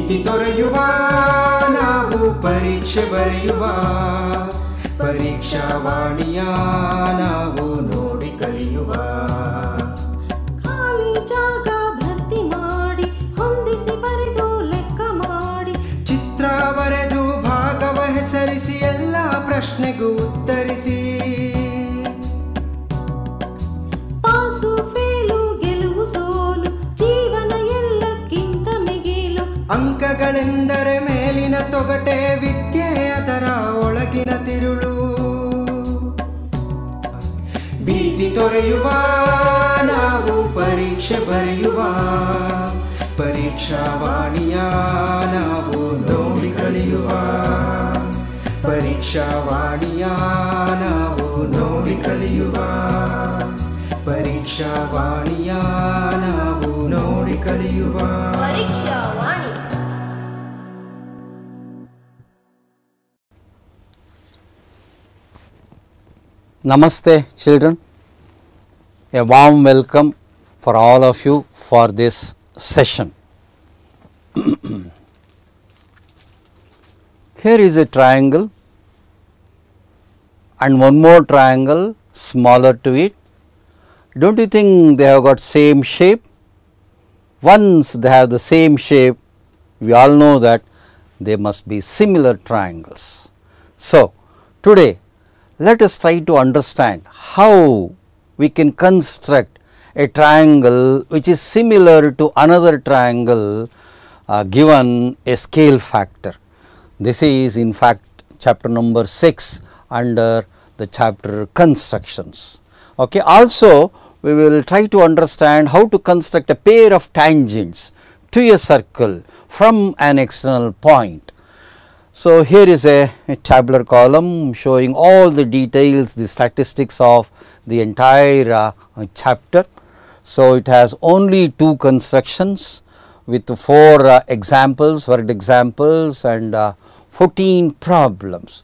ಭೀತಿ ತೊರೆಯುವ ನಾವು ಪರೀಕ್ಷೆ ಬರೆಯುವ ಪರೀಕ್ಷಾವಾಣಿಯ ನಾವು ನೋಡಿ ಕಲಿಯುವ ಖಾಲಿ ಜಾಗ ಭರ್ತಿ ಮಾಡಿ ಹೊಂದಿಸಿ ಬರೆದು ಲೆಕ್ಕ ಮಾಡಿ ಚಿತ್ರ ಬರೆದು ಭಾಗವ ಹೆಸರಿಸಿ ಎಲ್ಲ ಪ್ರಶ್ನೆಗೂ ಉತ್ತರಿಸಿ ಪಾಸು ಫೇಲು ಗೆಲುವು ಸೋಲು ಜೀವನ ಎಲ್ಲಕ್ಕಿಂತ ಮಿಗಿಲು ಅಂಕಗಳೆಂದರೆ ಮೇಲಿನ ತೊಗಟೆ ವಿದ್ಯೆ ಅದರ ಒಳಗಿನ ತಿರುಳು ಭೀತಿ ತೊರೆಯುವ ನಾವು ಪರೀಕ್ಷೆ ಬರೆಯುವ ಪರೀಕ್ಷಾವಾಣಿಯ ನಾವು ನೋಡಿ ಕಲಿಯುವ ಪರೀಕ್ಷಾವಾಣಿಯ ನಾವು ನೋಡಿ ಕಲಿಯುವ ಪರೀಕ್ಷಾವಾಣಿಯ ನಾವು ನೋಡಿ ಕಲಿಯುವ ಪರೀಕ್ಷಾವಾಣಿ. Namaste children, a warm welcome for all of you for this session. Here is a triangle and one more triangle smaller to it. Don't you think they have got same shape? Once they have the same shape, we all know that they must be similar triangles. So, today let us try to understand how we can construct a triangle which is similar to another triangle given a scale factor. This is in fact chapter number 6 under the chapter constructions. Okay. Also we will try to understand how to construct a pair of tangents to a circle from an external point. So, here is a tabular column showing all the details, the statistics of the entire chapter. So, it has only 2 constructions with 4 examples, word examples and 14 problems.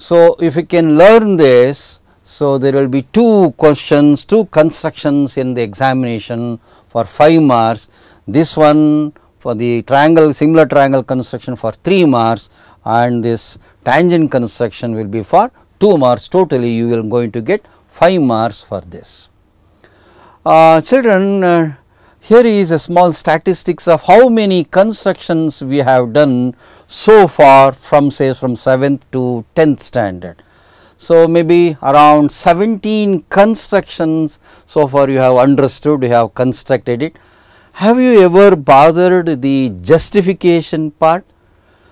So, if you can learn this, so there will be 2 questions, 2 constructions in the examination for 5 marks. This one for the triangle, similar triangle construction for 3 marks. And this tangent construction will be for 2 marks. Totally you will going to get 5 marks for this. Children, here is a small statistics of how many constructions we have done so far from say from 7th to 10th standard. So, maybe around 17 constructions so far you have understood, you have constructed it. Have you ever bothered the justification part?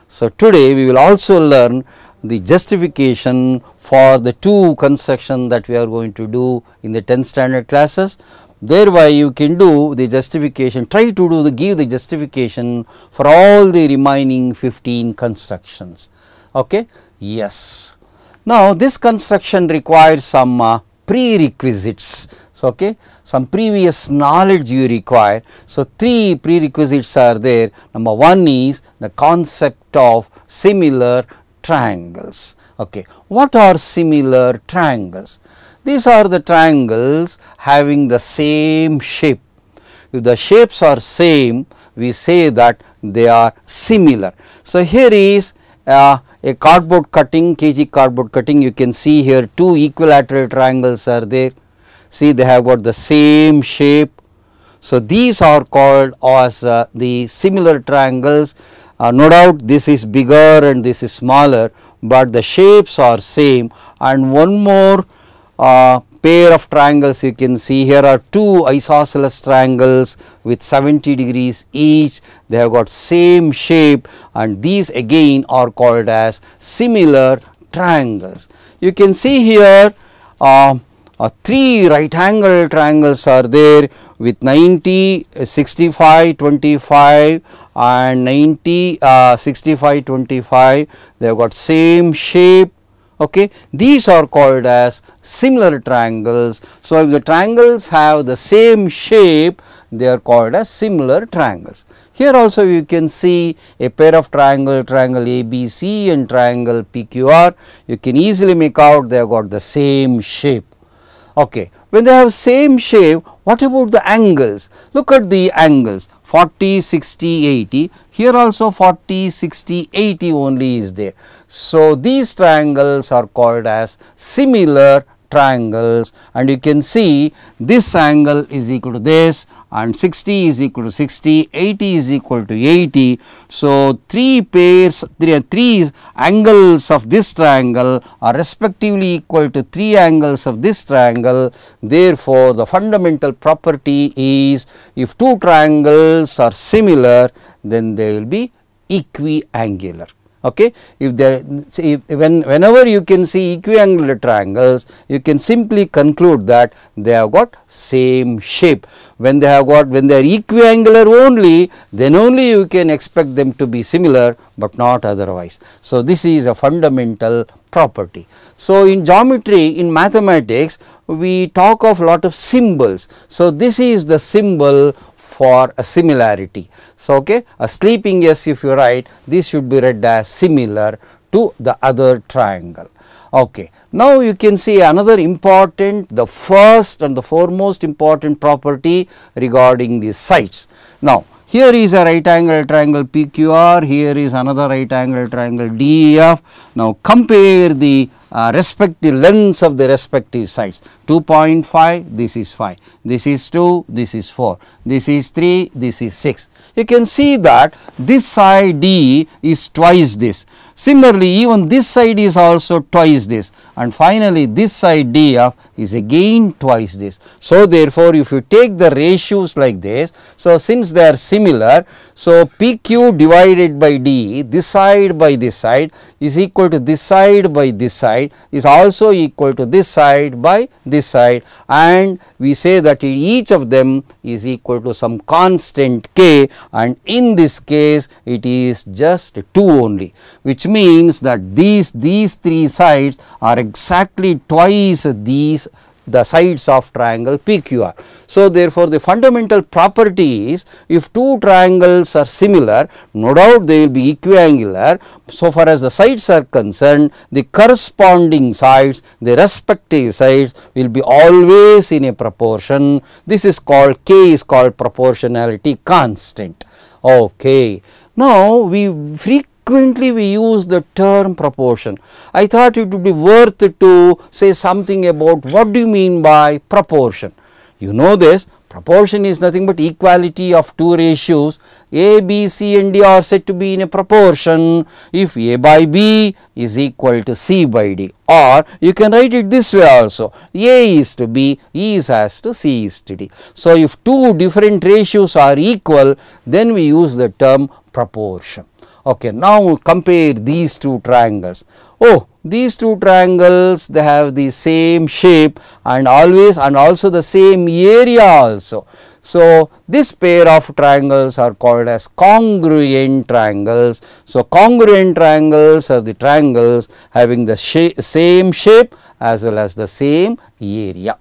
So, today we will also learn the justification for the 2 construction that we are going to do in the 10th standard classes. Thereby you can do the justification, try to do the give the justification for all the remaining 15 constructions. Okay? Yes. Now, this construction requires some prerequisites. So, okay, some previous knowledge you require. So, 3 prerequisites are there. Number 1 is the concept of similar triangles. Okay, what are similar triangles? These are the triangles having the same shape. If the shapes are same, we say that they are similar. So, here is a cardboard cutting, kg cardboard cutting. You can see here 2 equilateral triangles are there. See, they have got the same shape. So, these are called as the similar triangles. No doubt this is bigger and this is smaller, but the shapes are same. And one more pair of triangles you can see here are 2 isosceles triangles with 70 degrees each. They have got same shape and these again are called as similar triangles. You can see here 3 right angle triangles are there with 90, 65, 25 and 90, 65, 25. They have got same shape. Okay. These are called as similar triangles. So, if the triangles have the same shape, they are called as similar triangles. Here also you can see a pair of triangle ABC and triangle PQR. You can easily make out they have got the same shape. Okay. When they have same shape, what about the angles? Look at the angles 40, 60, 80. here also 40, 60, 80 only is there. So, these triangles are called as similar triangles, and you can see this angle is equal to this, and 60 is equal to 60, 80 is equal to 80. So, three angles of this triangle are respectively equal to 3 angles of this triangle. Therefore, the fundamental property is if two triangles are similar, then they will be equiangular. Okay. If there, whenever you can see equiangular triangles, you can simply conclude that they have got same shape. When they are equiangular only, then only you can expect them to be similar, but not otherwise. So, this is a fundamental property. So, in geometry, in mathematics, we talk of lot of symbols. So, this is the symbol for a similarity. So, okay, a sleeping S if you write, this should be read as similar to the other triangle. Okay. Now, you can see another important, the first and the foremost important property regarding these sides. Now, here is a right angle triangle PQR, here is another right angle triangle DEF. Now, compare the respective lengths of the respective sides. 2.5, this is 5, this is 2, this is 4, this is 3, this is 6. You can see that this side D is twice this. Similarly, even this side is also twice this, and finally, this side DF is again twice this. So, therefore, if you take the ratios like this, so since they are similar, so PQ divided by D, this side by this side is equal to this side by this side is also equal to this side by this side, and we say that each of them is equal to some constant K, and in this case it is just 2 only, which means that these three sides are exactly twice the sides of triangle PQR. So, therefore, the fundamental property is if two triangles are similar, no doubt they will be equiangular. So far as the sides are concerned, the corresponding sides, the respective sides will be always in a proportion. This is called, K is called proportionality constant. Okay. Now, frequently we use the term proportion. I thought it would be worth to say something about what do you mean by proportion. You know this, proportion is nothing but equality of two ratios. A, B, C and D are said to be in a proportion if A by B is equal to C by D, or you can write it this way also, A is to B, E is as to C is to D. So, if two different ratios are equal, then we use the term proportion. Okay, now compare these two triangles. Oh, these two triangles, they have the same shape and also the same area also. So, this pair of triangles are called as congruent triangles. So, congruent triangles are the triangles having the same shape as well as the same area.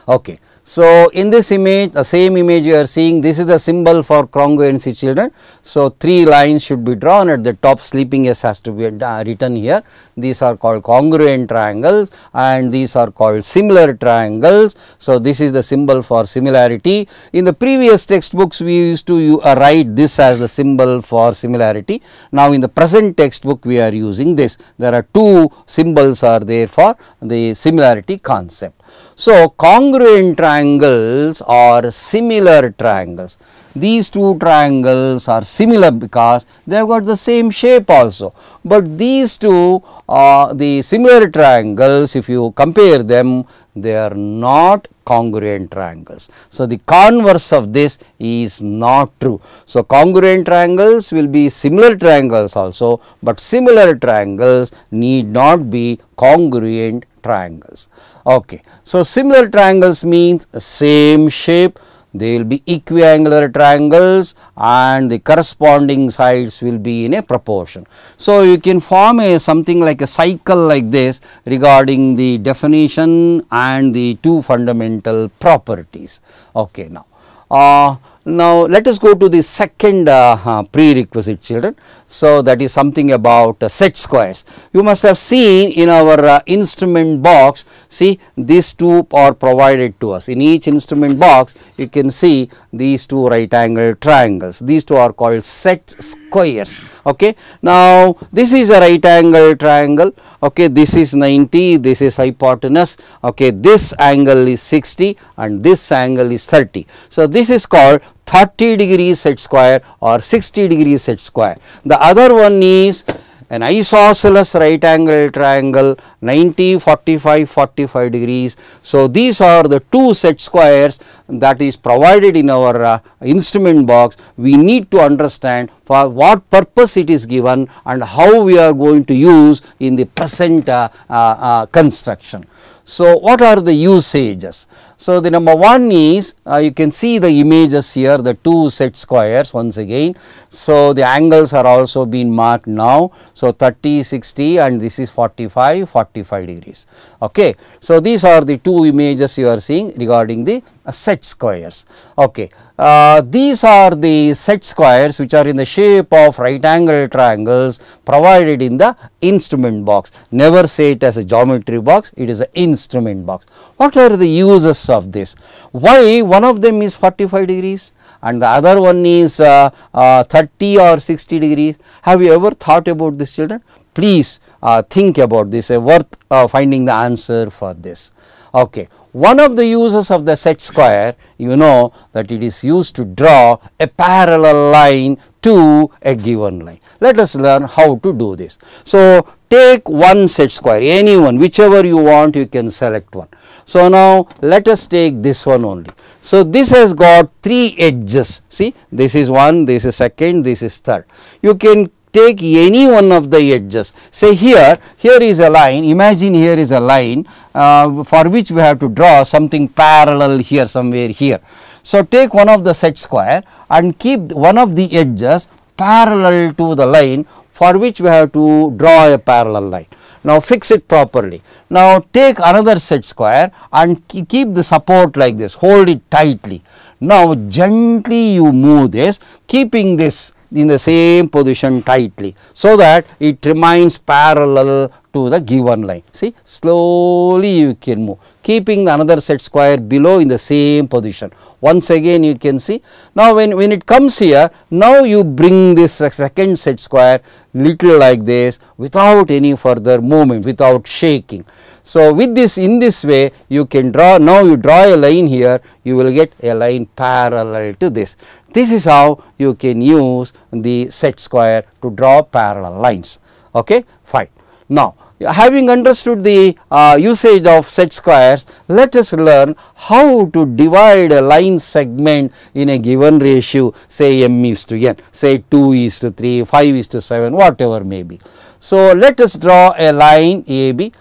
Okay. So, in this image, the same image you are seeing, this is the symbol for congruency, children. So, 3 lines should be drawn at the top, sleeping S has to be written here. These are called congruent triangles and these are called similar triangles. So, this is the symbol for similarity. In the previous textbooks, we used to write this as the symbol for similarity. Now, in the present textbook, we are using this. There are 2 symbols are there for the similarity concept. So, congruent triangles are similar triangles. These two triangles are similar because they have got the same shape also, but these two the similar triangles, if you compare them, they are not congruent triangles. So, the converse of this is not true. So, congruent triangles will be similar triangles also, but similar triangles need not be congruent triangles. Okay. So, similar triangles means same shape, they will be equiangular triangles and the corresponding sides will be in a proportion. So, you can form something like a cycle like this regarding the definition and the 2 fundamental properties. Okay. Now, Now, let us go to the second prerequisite, children. So, that is something about set squares. You must have seen in our instrument box, see, these two are provided to us. In each instrument box, you can see these two right angle triangles. These two are called set squares. Okay. Now, this is a right angle triangle. Okay, this is 90, this is hypotenuse. Okay, this angle is 60 and this angle is 30. So, this is called 30 degree set square or 60 degree set square. The other one is an isosceles right angle triangle, 90, 45, 45 degrees. So, these are the two set squares that is provided in our instrument box. We need to understand for what purpose it is given and how we are going to use in the present construction. So, what are the usages? So, the number one is you can see the images here, the two set squares once again. So, the angles are also been marked now. So, 30, 60 and this is 45, 45 degrees. Okay. So, these are the two images you are seeing regarding the set squares. Okay. These are the set squares which are in the shape of right angle triangles provided in the instrument box. Never say it as a geometry box, it is an instrument box. What are the uses of this? Why one of them is 45 degrees and the other one is 30 or 60 degrees? Have you ever thought about this, children? Please think about this, worth finding the answer for this. Okay. One of the uses of the set square, you know that it is used to draw a parallel line to a given line. Let us learn how to do this. So, take one set square, any one, whichever you want, you can select one. So, now let us take this one only. So, this has got three edges. See, this is one, this is second, this is third. You can take any one of the edges. Say here is a line, imagine here is a line for which we have to draw something parallel here, somewhere here. So, take one of the set square and keep one of the edges parallel to the line for which we have to draw a parallel line. Now, fix it properly. Now, take another set square and keep the support like this, hold it tightly. Now, gently you move this, keeping this in the same position tightly, so that it remains parallel to the given line. See, slowly you can move, keeping the another set square below in the same position. Once again you can see. Now, when it comes here, now you bring this second set square little like this without any further movement, without shaking. So, with this, in this way you can draw, now you draw a line here, you will get a line parallel to this. This is how you can use the set square to draw parallel lines. Okay, fine. Now, having understood the usage of set squares, let us learn how to divide a line segment in a given ratio, say m:n, say 2:3, 5:7, whatever may be. So, let us draw a line AB.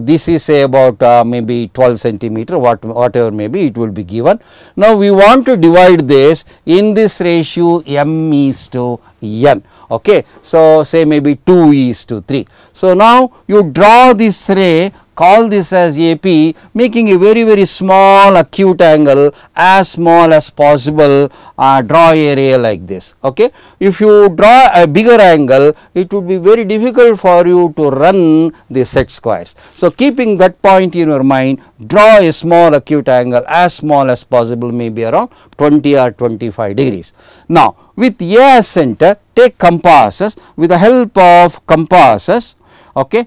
This is say about maybe 12 centimeter, whatever may be, it will be given. Now, we want to divide this in this ratio m:n. Okay. So, say maybe 2:3. So, now you draw this ray, call this as AP, making a very small acute angle, as small as possible, draw a ray like this. Okay. If you draw a bigger angle, it would be very difficult for you to run the set squares. So, keeping that point in your mind, draw a small acute angle, as small as possible, maybe around 20 or 25 degrees. Now, with A as center, take compasses. With the help of compasses, okay,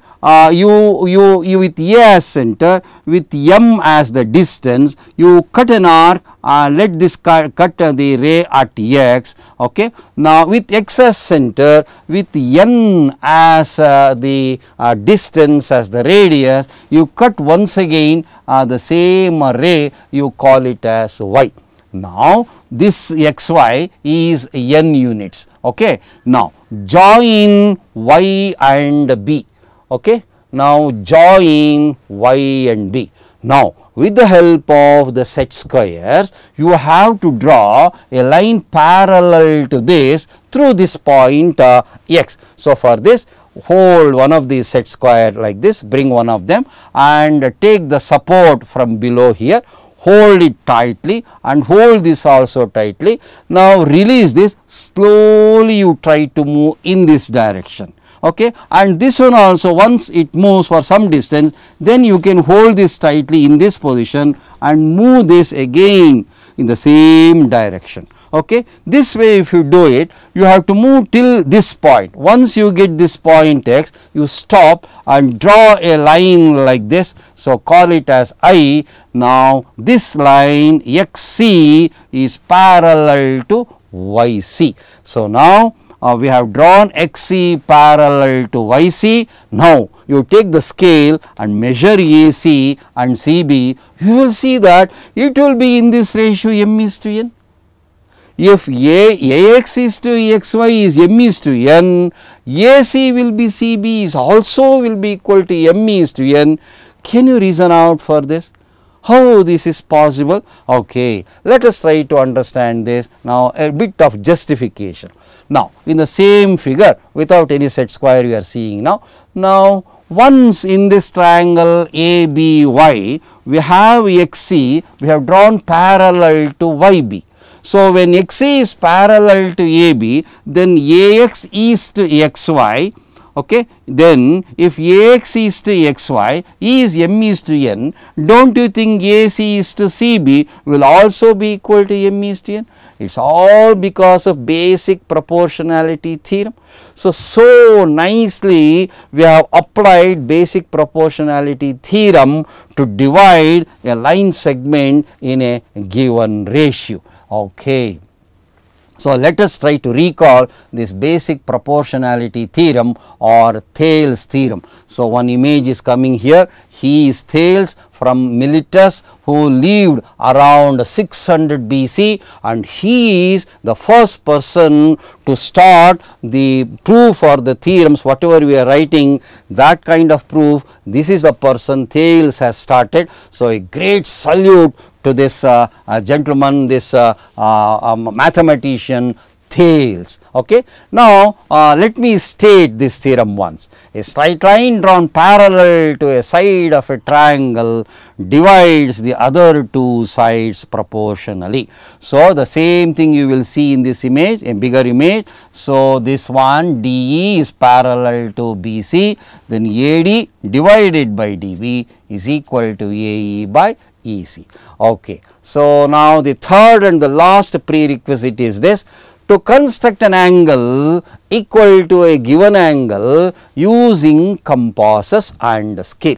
you with A as center, with M as the distance, you cut an arc, let this cut the ray at X. Okay. Now, with X as center, with N as the distance, as the radius, you cut once again the same ray, you call it as Y. Now, this xy is n units. Okay. Now, join y and b. Okay. Now, join y and b. Now, with the help of the set squares, you have to draw a line parallel to this through this point x. So, for this, hold one of these set square like this, bring one of them and take the support from below here, hold it tightly and hold this also tightly. Now release this, slowly you try to move in this direction. Okay, and this one also, once it moves for some distance, then you can hold this tightly in this position and move this again in the same direction. Okay, this way if you do it, you have to move till this point. Once you get this point X, you stop and draw a line like this. So call it as I. Now this line XC is parallel to YC. So now we have drawn XC parallel to YC. Now you take the scale and measure AC and CB, you will see that it will be in this ratio m:1. If AX is to XY is m:1, AC will be CB is also will be equal to m:1. Can you reason out for this? How this is possible? Okay, let us try to understand this. Now a bit of justification. Now in the same figure without any set square we are seeing now. Now once in this triangle ABY we have XC, we have drawn parallel to YB. So when XC is parallel to AB, then AX is to XY. Okay, then if AX is to XY is m:1, don't you think AC is to CB will also be equal to m:1? It is all because of basic proportionality theorem. So nicely we have applied basic proportionality theorem to divide a line segment in a given ratio. Okay. So let us try to recall this basic proportionality theorem or Thales theorem. So one image is coming here. He is Thales from Miletus, who lived around 600 BC, and he is the first person to start the proof or the theorems, whatever we are writing, that kind of proof. This is the person Thales has started. So a great salute to this gentleman, this mathematician Thales. Okay. Now let me state this theorem once. A straight line drawn parallel to a side of a triangle divides the other two sides proportionally. So the same thing you will see in this image, a bigger image. So this one DE is parallel to BC, then AD divided by DB is equal to AE by EC. Okay. So now the third and the last prerequisite is this: to construct an angle equal to a given angle using compasses and scale.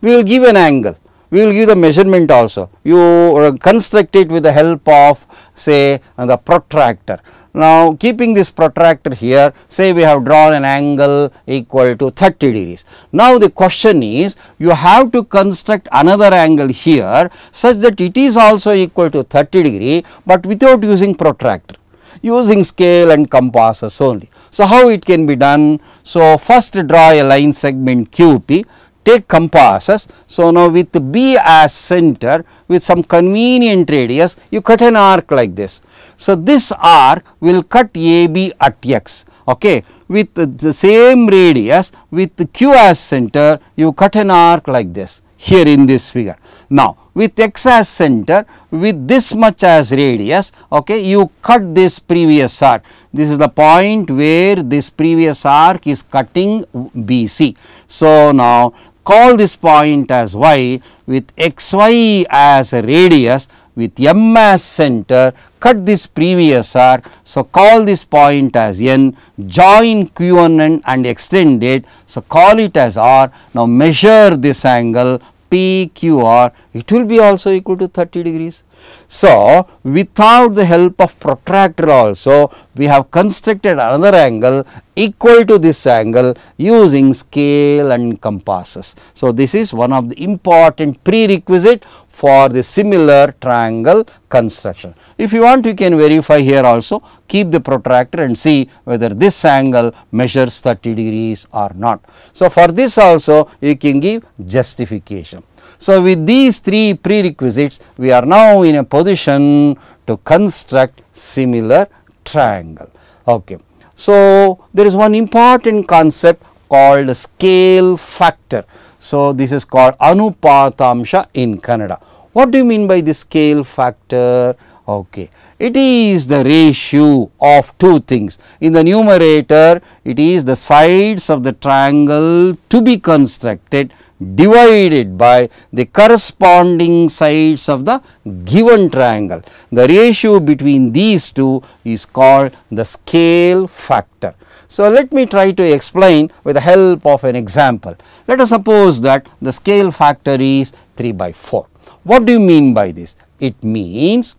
We will give an angle, we will give the measurement also. You construct it with the help of, say, the protractor. Now keeping this protractor here, say we have drawn an angle equal to 30 degrees. Now the question is, you have to construct another angle here such that it is also equal to 30 degree, but without using protractor, using scale and compasses only. So how it can be done? So first draw a line segment QP, take compasses. So now with B as center, with some convenient radius, you cut an arc like this. So this arc will cut AB at X. Okay, with the same radius, with the Q as center, you cut an arc like this here in this figure. Now with X as center, with this much as radius, okay, you cut this previous arc. This is the point where this previous arc is cutting BC. So now call this point as Y, with XY as a radius, with M as center, cut this previous arc. So call this point as N, join Q1 and extend it. So call it as R. Now measure this angle PQR, it will be also equal to 30 degrees. So without the help of protractor also, we have constructed another angle equal to this angle using scale and compasses. So this is one of the important prerequisite for the similar triangle construction. If you want, you can verify here also, keep the protractor and see whether this angle measures 30 degrees or not. So for this also you can give justification. So with these three prerequisites, we are now in a position to construct similar triangle. Okay. So there is one important concept called scale factor. So this is called Anupatamsha in Kannada. What do you mean by the scale factor? Okay, it is the ratio of two things. In the numerator, it is the sides of the triangle to be constructed divided by the corresponding sides of the given triangle. The ratio between these two is called the scale factor. So, let me try to explain with the help of an example. Let us suppose that the scale factor is 3/4. What do you mean by this? It means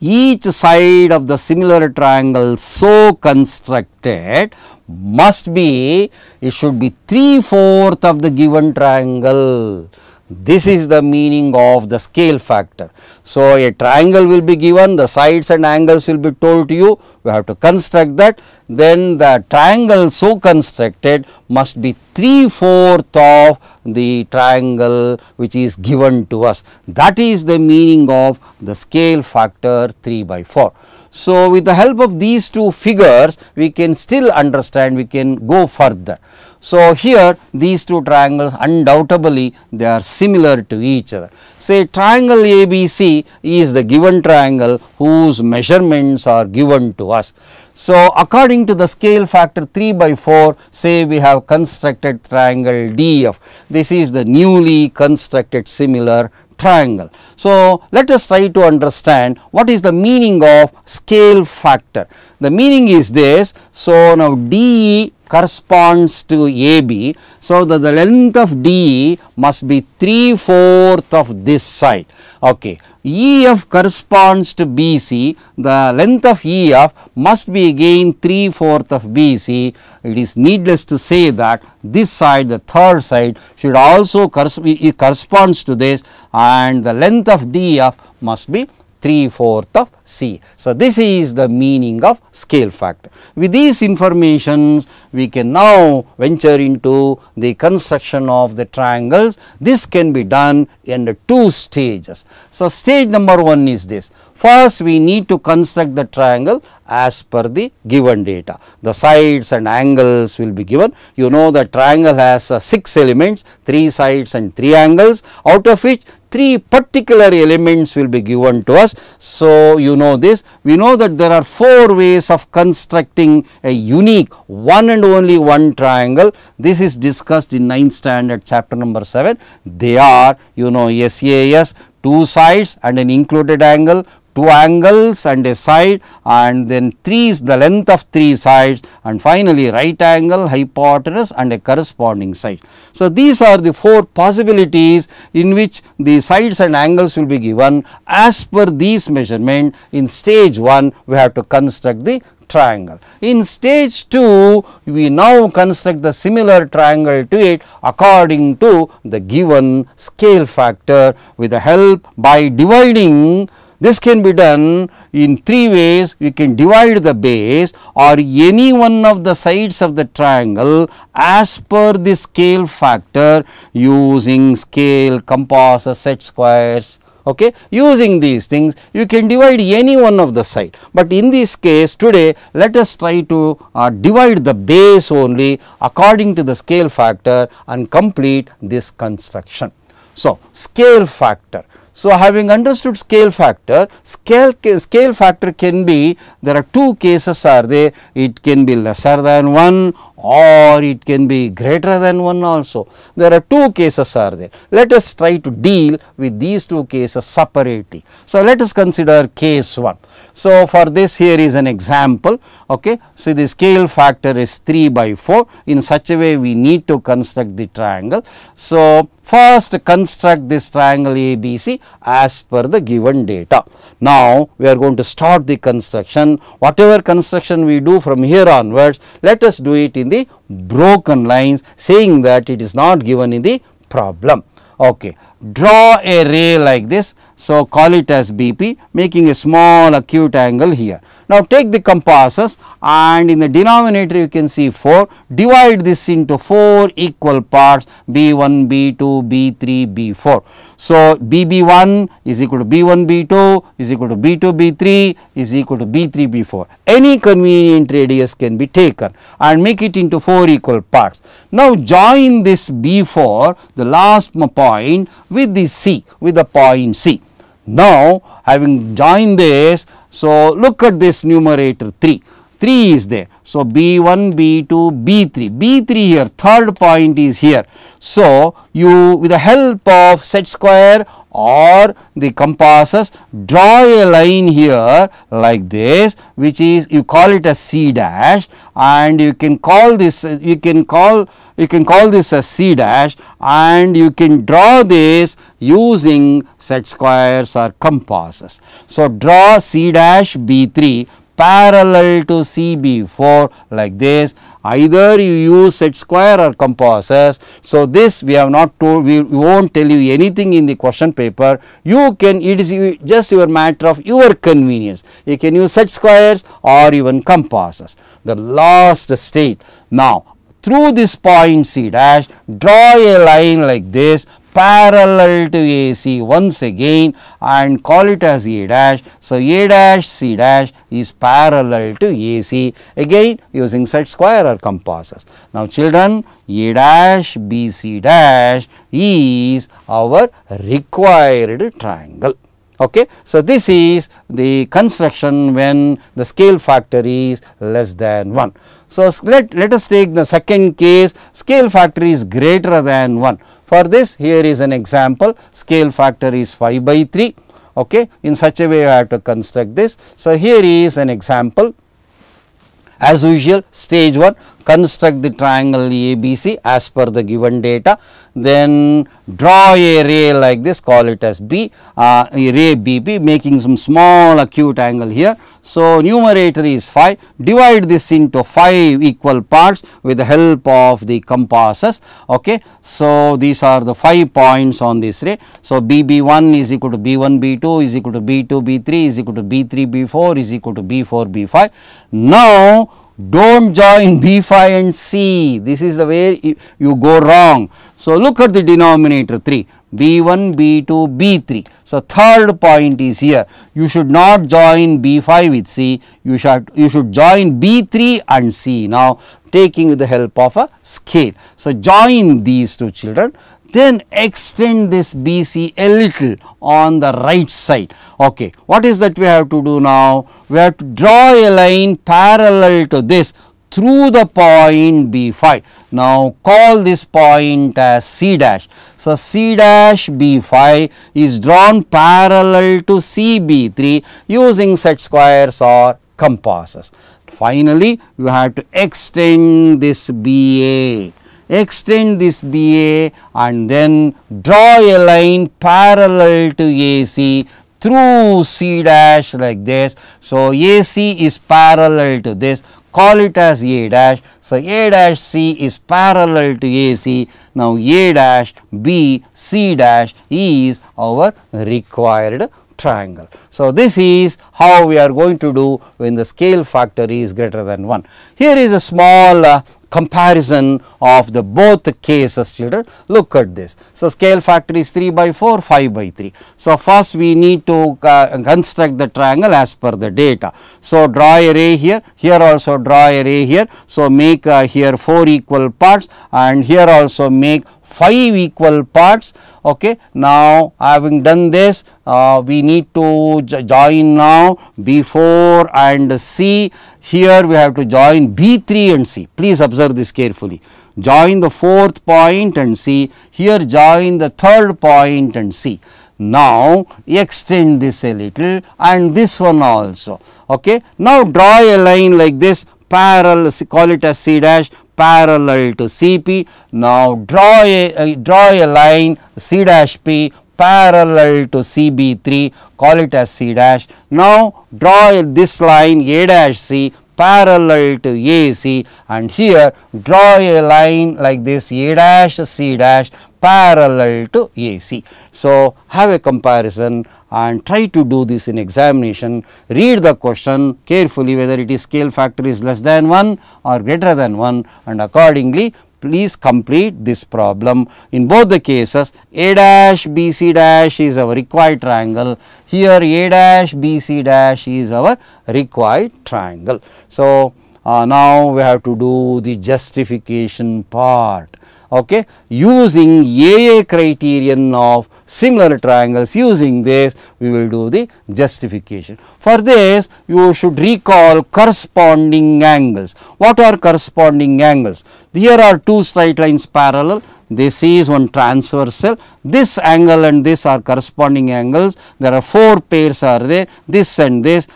each side of the similar triangle so constructed must be, it should be 3/4 of the given triangle. This is the meaning of the scale factor. So, a triangle will be given, the sides and angles will be told to you, we have to construct that, then the triangle so constructed must be 3/4 of the triangle which is given to us. That is the meaning of the scale factor 3/4. So, with the help of these two figures, we can still understand, we can go further. So, here these two triangles undoubtedly they are similar to each other. Say triangle ABC is the given triangle whose measurements are given to us. So, according to the scale factor 3/4, say we have constructed triangle DF. This is the newly constructed similar triangle. So, let us try to understand what is the meaning of scale factor. The meaning is this. So, now DE corresponds to AB. So, the length of DE must be 3/4 of this side. Okay. EF corresponds to BC, the length of EF must be again 3/4 of BC. It is needless to say that this side, the third side, should also corresponds to this, and the length of DF must be 3/4 of C. So, this is the meaning of scale factor. With these informations, we can now venture into the construction of the triangles. This can be done in two stages. So, stage number 1 is this. First, we need to construct the triangle as per the given data. The sides and angles will be given. You know the triangle has 6 elements, 3 sides and 3 angles, out of which 3 particular elements will be given to us. So, you know this. We know that there are 4 ways of constructing a unique one and only one triangle. This is discussed in 9th standard chapter number 7. They are, you know, SAS, 2 sides and an included angle, 2 angles and a side, and then 3 is the length of 3 sides, and finally right angle, hypotenuse and a corresponding side. So, these are the 4 possibilities in which the sides and angles will be given. As per these measurement, in stage 1 we have to construct the triangle. In stage 2, we now construct the similar triangle to it according to the given scale factor with the help by dividing. This can be done in 3 ways. We can divide the base or any one of the sides of the triangle as per the scale factor using scale, compass, set squares. Okay. Using these things, you can divide any one of the side, but in this case today let us try to divide the base only according to the scale factor and complete this construction. So, scale factor. So, having understood scale factor, scale factor can be, there are 2 cases are there, it can be lesser than 1 or it can be greater than 1 also. There are 2 cases are there. Let us try to deal with these 2 cases separately. So, let us consider case 1. So, for this here is an example. Okay. So, the scale factor is 3/4. In such a way we need to construct the triangle. So, first construct this triangle ABC as per the given data. Now, we are going to start the construction. Whatever construction we do from here onwards, let us do it in the broken lines, saying that it is not given in the problem. Okay. Draw a ray like this. So, call it as BP, making a small acute angle here. Now, take the compasses and in the denominator you can see 4. Divide this into 4 equal parts, B1, B2, B3, B4. So, BB1 is equal to B1, B2 is equal to B2, B3 is equal to B3, B4. Any convenient radius can be taken and make it into 4 equal parts. Now, join this B4, the last point, with the C, with the point C. Now, having joined this, so look at this numerator 3. 3 is there. So, B1, B2, B3, B3 here, third point is here. So, you with the help of set square or the compasses, draw a line here like this, which is, you call it as C dash, and you can call this, you can call this as C dash, and you can draw this using set squares or compasses. So, draw C dash B3 parallel to CB4 like this. Either you use set square or compasses. So, this we have not told, we won't tell you anything in the question paper. You can, it is just your matter of your convenience. You can use set squares or even compasses. The last stage. Now, through this point C dash, draw a line like this parallel to AC once again and call it as A dash. So, A dash C dash is parallel to AC, again using set square or compasses. Now, children, A dash B C dash is our required triangle. Okay. So, this is the construction when the scale factor is less than 1. So, let us take the second case, scale factor is greater than 1. For this, here is an example, scale factor is 5 by 3. Okay. In such a way, you have to construct this. So, here is an example. As usual, stage 1, construct the triangle ABC as per the given data, then draw a ray like this, call it as B, a ray BP, making some small acute angle here. So, numerator is 5, divide this into 5 equal parts with the help of the compasses. Okay. So, these are the 5 points on this ray. So, BB1 is equal to B1 B2 is equal to B2 B3 is equal to B3 B4 is equal to B4 B5. Now, do not join B5 and C, this is the way you go wrong. So, look at the denominator 3, B1, B2, B3. So, third point is here, you should not join B5 with C, you should join B3 and C now, taking with the help of a scale. So, join these two, children. Then extend this BC a little on the right side. Okay. What is that we have to do now? We have to draw a line parallel to this through the point B5. Now, call this point as C dash. So, C dash B5 is drawn parallel to CB3 using set squares or compasses. Finally, you have to extend this BA. Extend this BA and then draw a line parallel to AC through C dash like this. So, AC is parallel to this, call it as A dash. So, A dash C is parallel to AC. Now, A dash B C dash is our required triangle. So, this is how we are going to do when the scale factor is greater than 1. Here is a small comparison of the both cases, children. Look at this. So, scale factor is 3 by 4, 5 by 3. So, first we need to construct the triangle as per the data. So, draw a ray here, here also draw a ray here. So, make here 4 equal parts and here also make 5 equal parts. Okay. Now, having done this, we need to join now B4 and C. Here we have to join B3 and C. Please observe this carefully. Join the fourth point and C. Here join the third point and C. Now, extend this a little and this one also. Okay. Now, draw a line like this parallel, call it as C dash, parallel to CP. Now, draw a line C dash P parallel to CB3, call it as C dash. Now, draw this line A dash C parallel to AC and here draw a line like this A dash C dash parallel to AC. So, have a comparison and try to do this in examination. Read the question carefully whether it is scale factor is less than 1 or greater than 1 and accordingly please complete this problem. In both the cases, A dash B C dash is our required triangle. Here A dash B C dash is our required triangle. So, now we have to do the justification part. Okay, using AA criterion of similar triangles. Using this we will do the justification. For this you should recall corresponding angles. What are corresponding angles? Here are two straight lines parallel. This is one transversal. This angle and this are corresponding angles. There are four pairs are there, this and this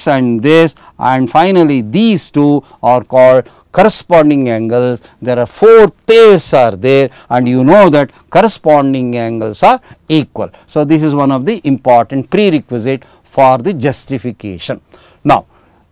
and this, and finally these two are called corresponding angles. There are four pairs are there, and you know that corresponding angles are equal. So, this is one of the important prerequisite for the justification. Now,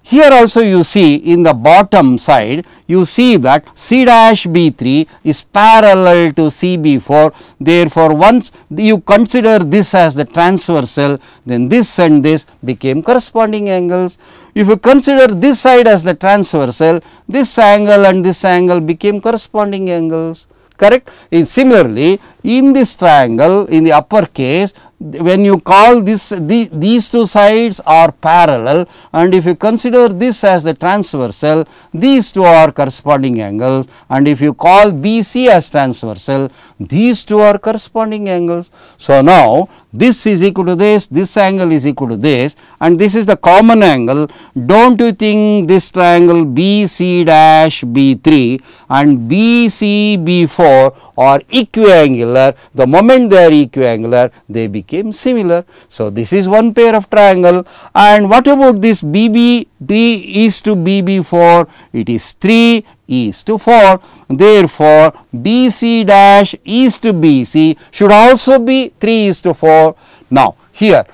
here also you see in the bottom side, you see that C dash B3 is parallel to CB4. Therefore, once you consider this as the transversal, then this and this became corresponding angles. If you consider this side as the transversal, this angle and this angle became corresponding angles. Correct? Similarly, in this triangle, in the upper case, when you call this, these two sides are parallel, and if you consider this as the transversal, these two are corresponding angles, and if you call BC as transversal, these two are corresponding angles. So, now this is equal to this angle is equal to this, and this is the common angle. Don't you think this triangle BC dash B3 and BC B4 are equiangular? The moment they are equiangular, they became similar. So, this is one pair of triangle. And what about this BB3 is to BB4? It is 3 is to 4. Therefore, BC dash is to BC should also be 3 is to 4. Now, here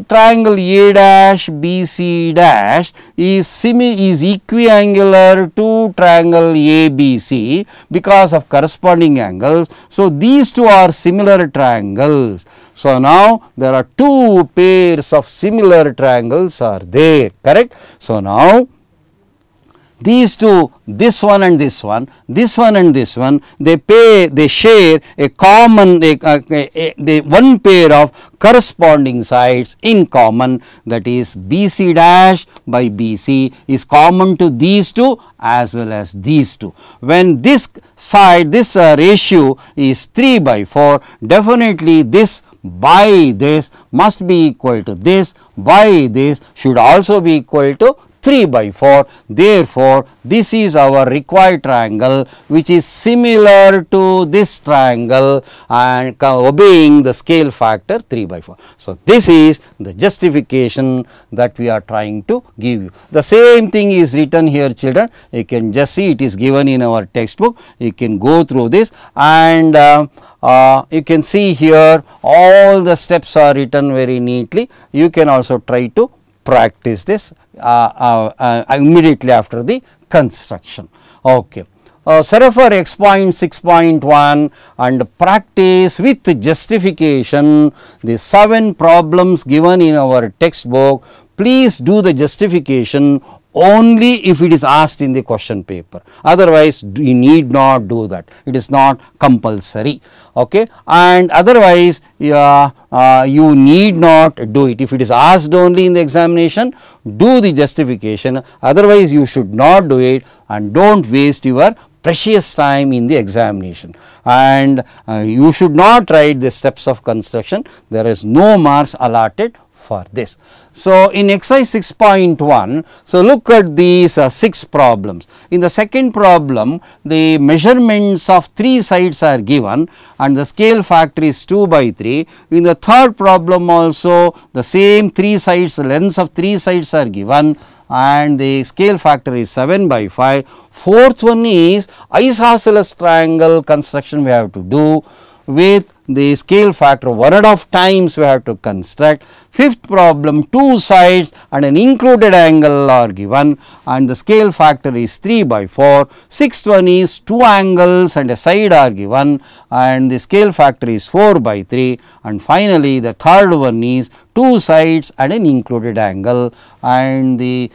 triangle A dash BC dash is equiangular to triangle ABC because of corresponding angles. So, these two are similar triangles. So, now there are two pairs of similar triangles are there, correct. So, now these two, this one and this one, this one and this one, they share a common one pair of corresponding sides in common, that is BC dash by BC is common to these two as well as these two. When this side, this ratio is 3 by 4, definitely this by this must be equal to this, by this should also be equal to 3 by 4. Therefore, this is our required triangle which is similar to this triangle and obeying the scale factor 3 by 4. So, this is the justification that we are trying to give you. The same thing is written here, children. You can just see it is given in our textbook. You can go through this, and you can see here all the steps are written very neatly. You can also try to practice this immediately after the construction. Okay. So, refer X.point 6.1 and practice with justification the 7 problems given in our textbook. Please do the justification only if it is asked in the question paper, otherwise you need not do that, it is not compulsory, okay. And otherwise you need not do it. If it is asked only in the examination, do the justification, otherwise you should not do it, and do not waste your precious time in the examination. And you should not write the steps of construction, there is no marks allotted for this. So, in exercise 6.1, so look at these 6 problems. In the second problem, the measurements of 3 sides are given and the scale factor is 2 by 3. In the third problem also, the same 3 sides, the lengths of 3 sides are given and the scale factor is 7 by 5. Fourth one is isosceles triangle construction we have to do with the scale factor 1.5 times we have to construct. Fifth problem, 2 sides and an included angle are given and the scale factor is 3 by 4. Sixth one is 2 angles and a side are given and the scale factor is 4 by 3. And finally, the third one is 2 sides and an included angle and the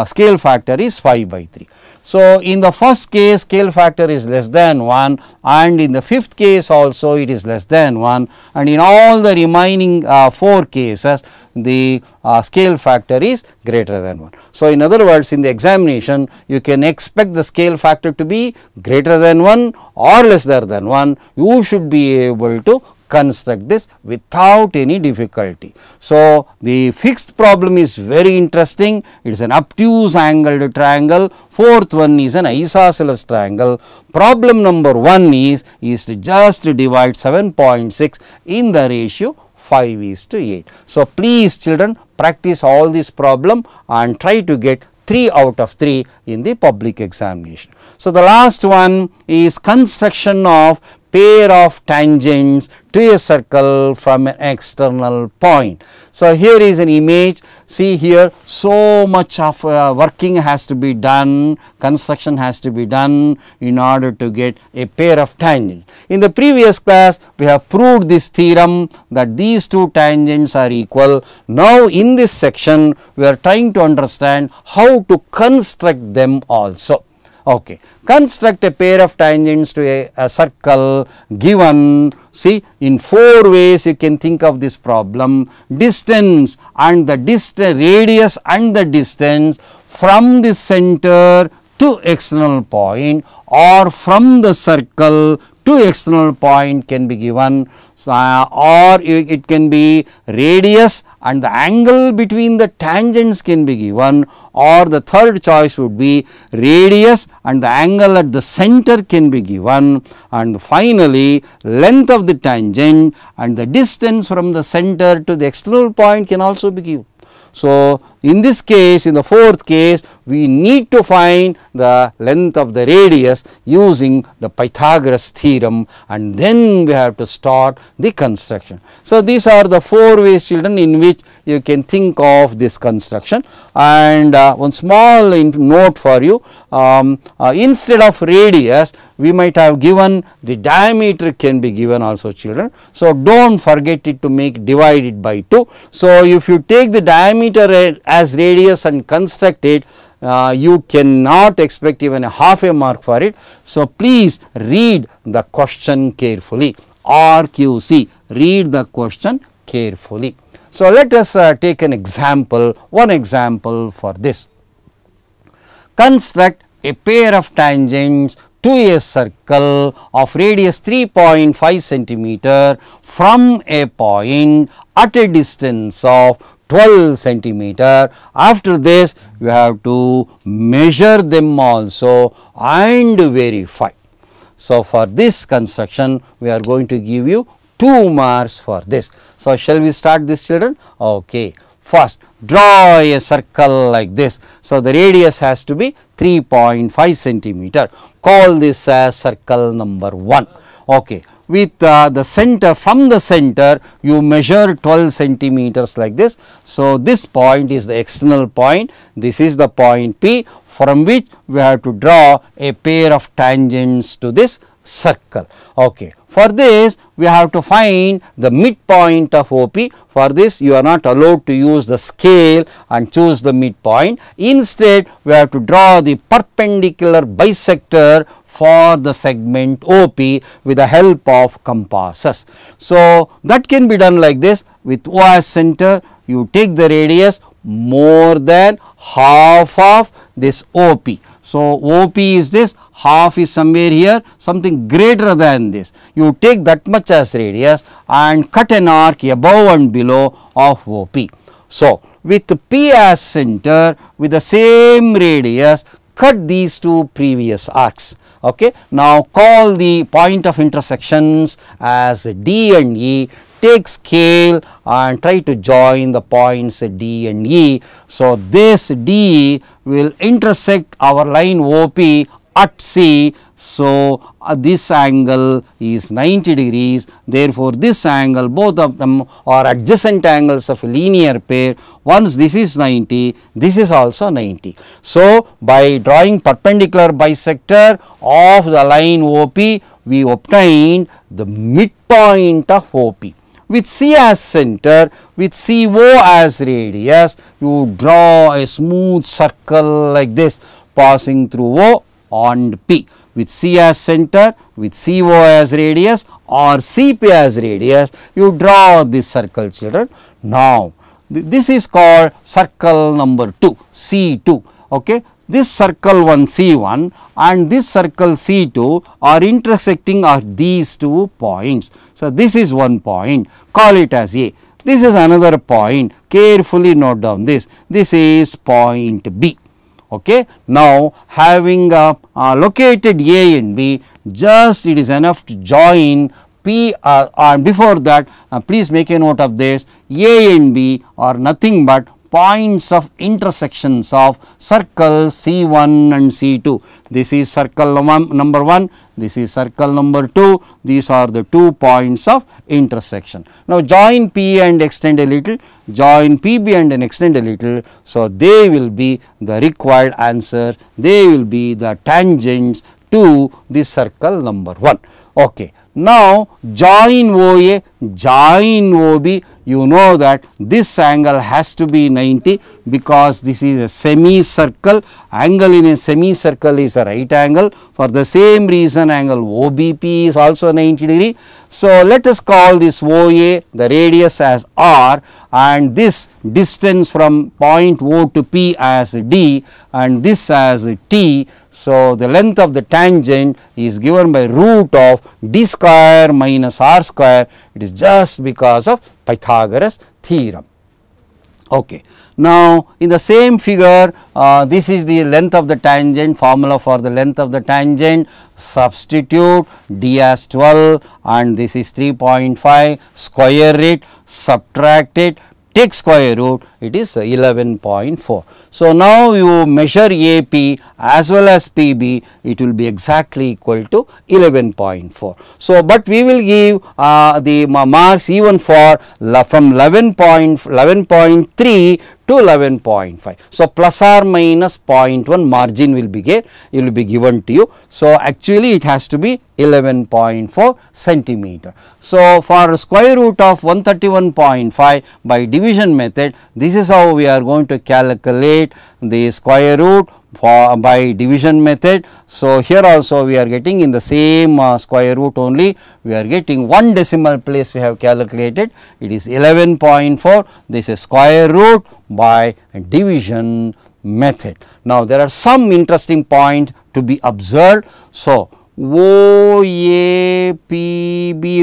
scale factor is 5 by 3. So, in the first case scale factor is less than 1 and in the fifth case also it is less than 1 and in all the remaining 4 cases the scale factor is greater than 1. So, in other words, in the examination you can expect the scale factor to be greater than 1 or lesser than 1. You should be able to construct this without any difficulty. So, the fixed problem is very interesting. It is an obtuse angled triangle. Fourth one is an isosceles triangle. Problem number 1 is to just divide 7.6 in the ratio 5:8. So, please children, practice all this problem and try to get 3 out of 3 in the public examination. So, the last one is construction of pair of tangents to a circle from an external point. So, here is an image. See here, so much of working has to be done, construction has to be done in order to get a pair of tangents. In the previous class, we have proved this theorem that these two tangents are equal. Now, in this section, we are trying to understand how to construct them also. Okay. Construct a pair of tangents to a circle given, see, in 4 ways you can think of this problem. Distance and the radius and the distance from the center to external point, or from the circle to external point can be given, or it can be radius and the angle between the tangents can be given, or the third choice would be radius and the angle at the center can be given, and finally length of the tangent and the distance from the center to the external point can also be given. So, in this case, in the fourth case, we need to find the length of the radius using the Pythagoras theorem, and then we have to start the construction. So, these are the 4 ways children in which you can think of this construction. And one small note for you, instead of radius, we might have given the diameter can be given also children. So, do not forget it to divide it by 2. So, if you take the diameter as radius and construct it, you cannot expect even a half a mark for it. So, please read the question carefully. RQC, read the question carefully. So, let us take an example, one example for this. Construct a pair of tangents to a circle of radius 3.5 centimeter from a point at a distance of 12 centimeter. After this, we have to measure them also and verify. So, for this construction, we are going to give you 2 marks for this. So, shall we start this children? Okay. First, draw a circle like this. So, the radius has to be 3.5 centimeter. Call this as circle number 1. Okay. With the center, from the center you measure 12 centimeters like this. So, this point is the external point, this is the point P, from which we have to draw a pair of tangents to this circle. Okay. For this, we have to find the midpoint of OP. For this, you are not allowed to use the scale and choose the midpoint. Instead, we have to draw the perpendicular bisector for the segment OP with the help of compasses. So, that can be done like this. With O as center, you take the radius more than half of this OP. So, OP is this, half is somewhere here, something greater than this. You take that much as radius and cut an arc above and below of OP. So, with P as center, with the same radius, cut these 2 previous arcs. Okay. Now, call the point of intersections as D and E. Take scale and try to join the points D and E. So, this D will intersect our line OP at C. So, this angle is 90 degrees. Therefore, this angle, both of them are adjacent angles of a linear pair. Once this is 90, this is also 90. So, by drawing perpendicular bisector of the line OP, we obtained the midpoint of OP. With C as center, with CO as radius, you draw a smooth circle like this passing through O and P. With C as center, with CO as radius or CP as radius, you draw this circle children. Now, this is called circle number 2, C2. Okay. this circle 1 C1 and this circle C2 are intersecting at these 2 points. So, this is one point, call it as A. This is another point, carefully note down this is point B. Okay. Now, having located A and B, just it is enough to join P and before that please make a note of this, A and B are nothing but points of intersections of circle C1 and C2. This is circle number 1, this is circle number 2, these are the 2 points of intersection. Now, join P and extend a little, join PB and then extend a little. So, they will be the required answer, they will be the tangents to this circle number 1. Okay. Now, join OA, join OB, you know that this angle has to be 90 because this is a semicircle, angle in a semicircle is a right angle. For the same reason angle OBP is also 90 degree. So, let us call this OA the radius as R and this distance from point O to P as D and this as T. So, the length of the tangent is given by root of D square minus R square, it is just because of Pythagoras theorem. Okay. Now, in the same figure, this is the length of the tangent, formula for the length of the tangent, substitute D as 12 and this is 3.5, square it, subtract it, take square root, it is 11.4. So, now you measure AP as well as PB, it will be exactly equal to 11.4. So, but we will give the marks even for from 11.3 to 11.5. So, plus or minus 0.1 margin will be given to you. So, actually it has to be 11.4 centimeter. So, for square root of 131.5 by division method, this is how we are going to calculate the square root for by division method. So, here also we are getting in the same square root only, we are getting one decimal place we have calculated, it is 11.4, this is square root by division method. Now, there are some interesting points to be observed. So, OAPB,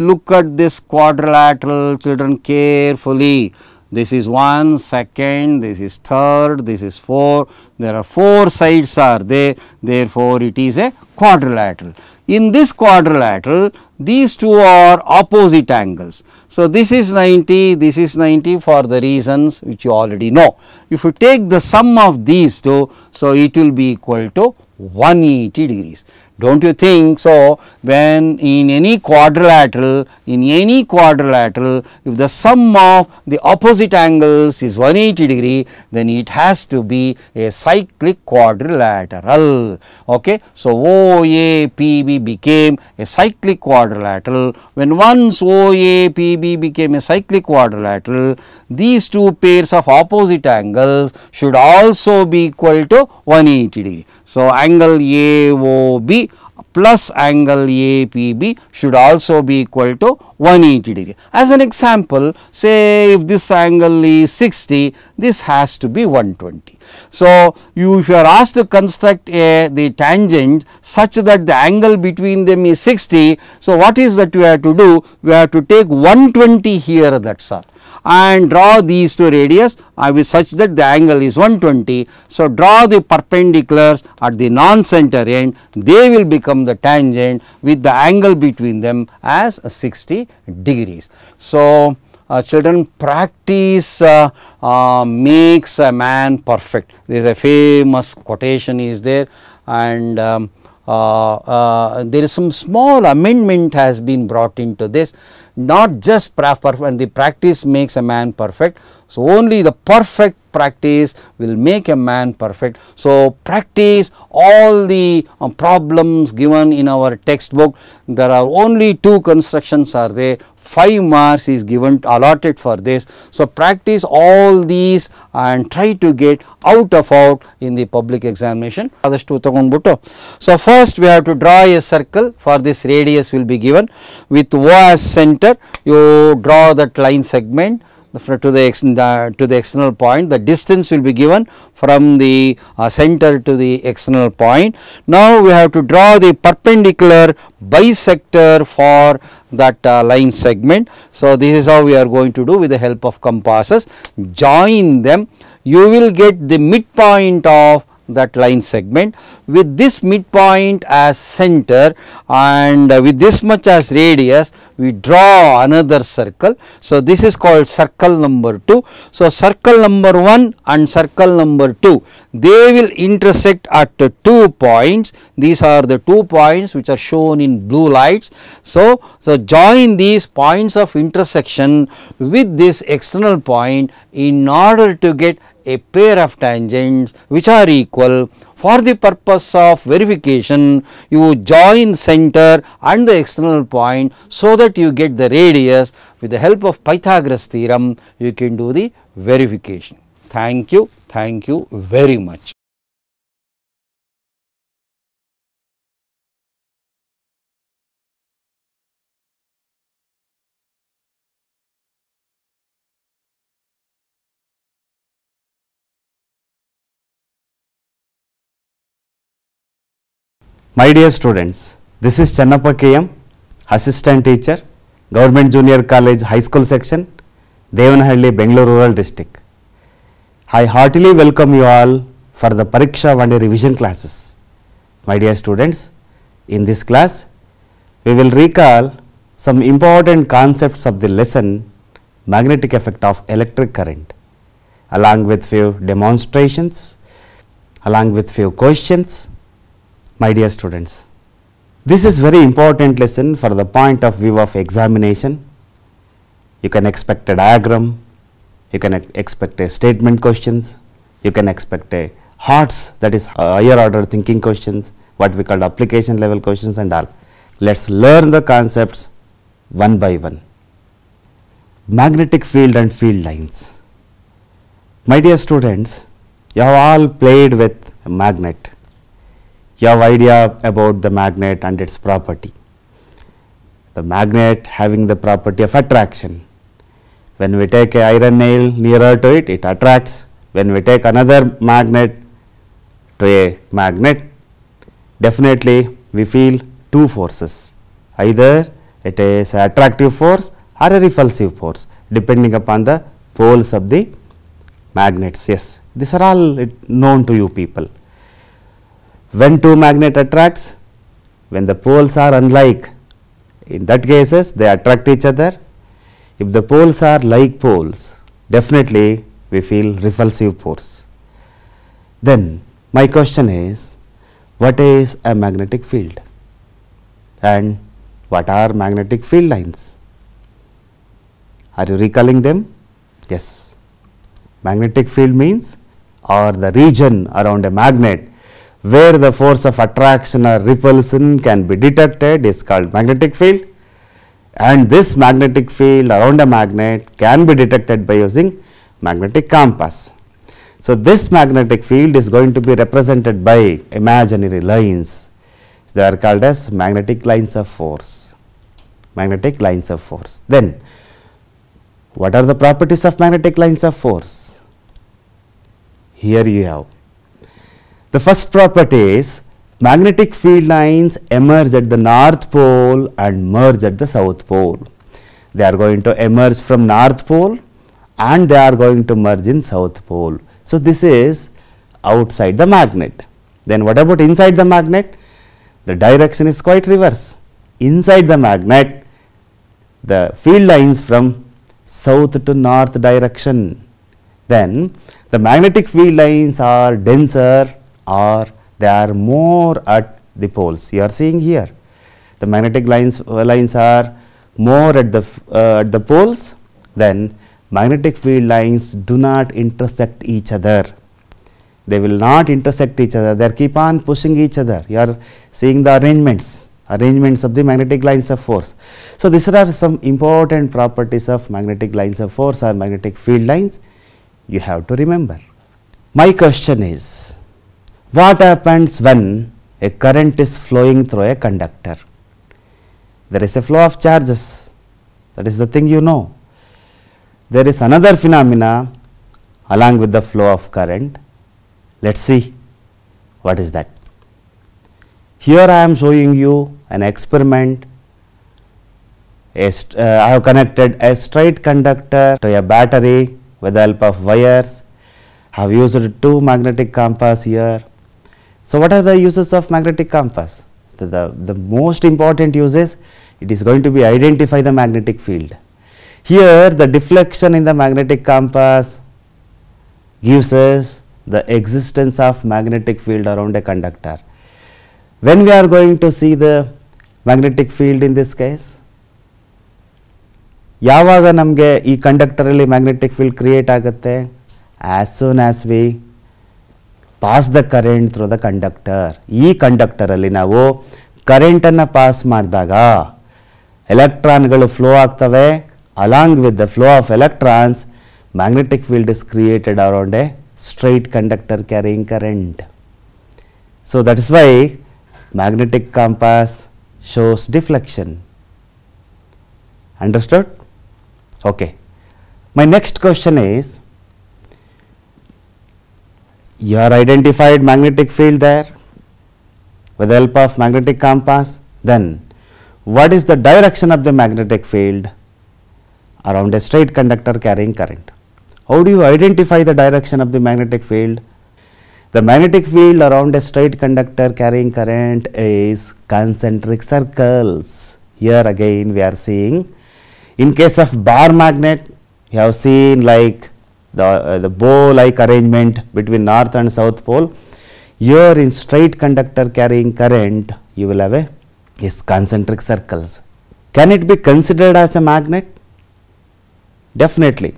look at this quadrilateral children carefully. This is 1, second, this is third, this is 4, there are 4 sides are there, therefore, it is a quadrilateral. In this quadrilateral, these two are opposite angles. So, this is 90, this is 90 for the reasons which you already know. If you take the sum of these two, so it will be equal to 180 degrees. Do not you think so? When in any quadrilateral, if the sum of the opposite angles is 180 degree, then it has to be a cyclic quadrilateral. Okay. So, OAPB became a cyclic quadrilateral. When once OAPB became a cyclic quadrilateral, these two pairs of opposite angles should also be equal to 180 degree. So, angle AOB plus angle APB should also be equal to 180 degree. As an example, say if this angle is 60, this has to be 120. So, if you are asked to construct the tangent such that the angle between them is 60, so what is that we have to do? We have to take 120 here, that is all, and draw these two radius such that the angle is 120. So, draw the perpendiculars at the non-center end, they will become the tangent with the angle between them as 60 degrees. So, children, practice makes a man perfect. There is a famous quotation is there, and there is some small amendment has been brought into this, not just when the practice makes a man perfect. So, only the perfect practice will make a man perfect. So, practice all the problems given in our textbook. There are only 2 constructions are there, 5 marks is given allotted for this. So, practice all these and try to get out in the public examination. So, first we have to draw a circle. For this radius will be given with O as center, you draw that line segment. to the external point, the distance will be given from the center to the external point. Now, we have to draw the perpendicular bisector for that line segment. So, this is how we are going to do with the help of compasses. Join them, you will get the midpoint of that line segment. With this midpoint as center and with this much as radius, we draw another circle. So, this is called circle number 2. So, circle number 1 and circle number 2, they will intersect at 2 points. These are the 2 points which are shown in blue lights. So, join these points of intersection with this external point in order to get a pair of tangents which are equal. For the purpose of verification, you join center and the external point so that you get the radius. With the help of Pythagoras theorem, you can do the verification. Thank you very much. My dear students, this is Channappa KM, Assistant Teacher, Government Junior College High School Section, Devanahalli, Bengaluru Rural District. I heartily welcome you all for the Pariksha one day revision classes. My dear students, in this class, we will recall some important concepts of the lesson magnetic effect of electric current, along with few demonstrations, along with few questions. My dear students, this is very important lesson for the point of view of examination. You can expect a diagram, you can expect a statement questions, you can expect a HOTS, that is higher order thinking questions, what we call application level questions and all. Let us learn the concepts one by one. Magnetic field and field lines. My dear students, you have all played with a magnet. You have idea about the magnet and its property. The magnet having the property of attraction. When we take a iron nail nearer to it, it attracts. When we take another magnet to a magnet, definitely we feel two forces. Either it is an attractive force or a repulsive force, depending upon the poles of the magnets. Yes, these are all known to you people. When two magnet attracts, when the poles are unlike, in that cases they attract each other. If the poles are like poles, definitely we feel repulsive force. Then my question is, what is a magnetic field and what are magnetic field lines? Are you recalling them? Yes. Magnetic field means or the region around a magnet where the force of attraction or repulsion can be detected is called magnetic field, and this magnetic field around a magnet can be detected by using magnetic compass. So, this magnetic field is going to be represented by imaginary lines. They are called as magnetic lines of force. Magnetic lines of force. Then, what are the properties of magnetic lines of force? Here you have. The first property is magnetic field lines emerge at the north pole and merge at the south pole. They are going to emerge from north pole and they are going to merge in south pole. So, this is outside the magnet. Then what about inside the magnet? The direction is quite reverse. Inside the magnet, the field lines from south to north direction. Then the magnetic field lines are denser or they are more at the poles. You are seeing here the magnetic lines are more at the poles. Then magnetic field lines do not intersect each other. They will not intersect each other. They keep on pushing each other. You are seeing the arrangements of the magnetic lines of force. So, these are some important properties of magnetic lines of force or magnetic field lines you have to remember. My question is, what happens when a current is flowing through a conductor? There is a flow of charges. That is the thing you know. there is another phenomena along with the flow of current. Let us see what is that. Here I am showing you an experiment. I have connected a straight conductor to a battery with the help of wires. I have used two magnetic compass here. So, what are the uses of magnetic compass? So, the most important use is it is going to be identify the magnetic field. Here the deflection in the magnetic compass gives us the existence of magnetic field around a conductor. When we are going to see the magnetic field in this case, ಯಾವಾಗ ನಮಗೆ ಈ conductor ಅಲ್ಲಿ magnetic field create ಆಗುತ್ತೆ? as soon as we pass the current through the conductor. ಈ conductor ಅಲ್ಲಿ ನಾವು current ಅನ್ನು pass ಮಾಡಿದಾಗ ಎಲೆಕ್ಟ್ರಾನ್ಗಳು ಫ್ಲೋ ಆಗ್ತವೆ. along with the flow of electrons, magnetic field is created around a straight conductor carrying current. So that is why magnetic compass shows deflection. Understood? Okay. My next question is, you are identified magnetic field there with the help of magnetic compass. Then what is the direction of the magnetic field around a straight conductor carrying current? How do you identify the direction of the magnetic field? The magnetic field around a straight conductor carrying current is concentric circles. Here again we are seeing, in case of bar magnet, you have seen like the bow like arrangement between north and south pole. Here in straight conductor carrying current, you will have a concentric circles. Can it be considered as a magnet? Definitely.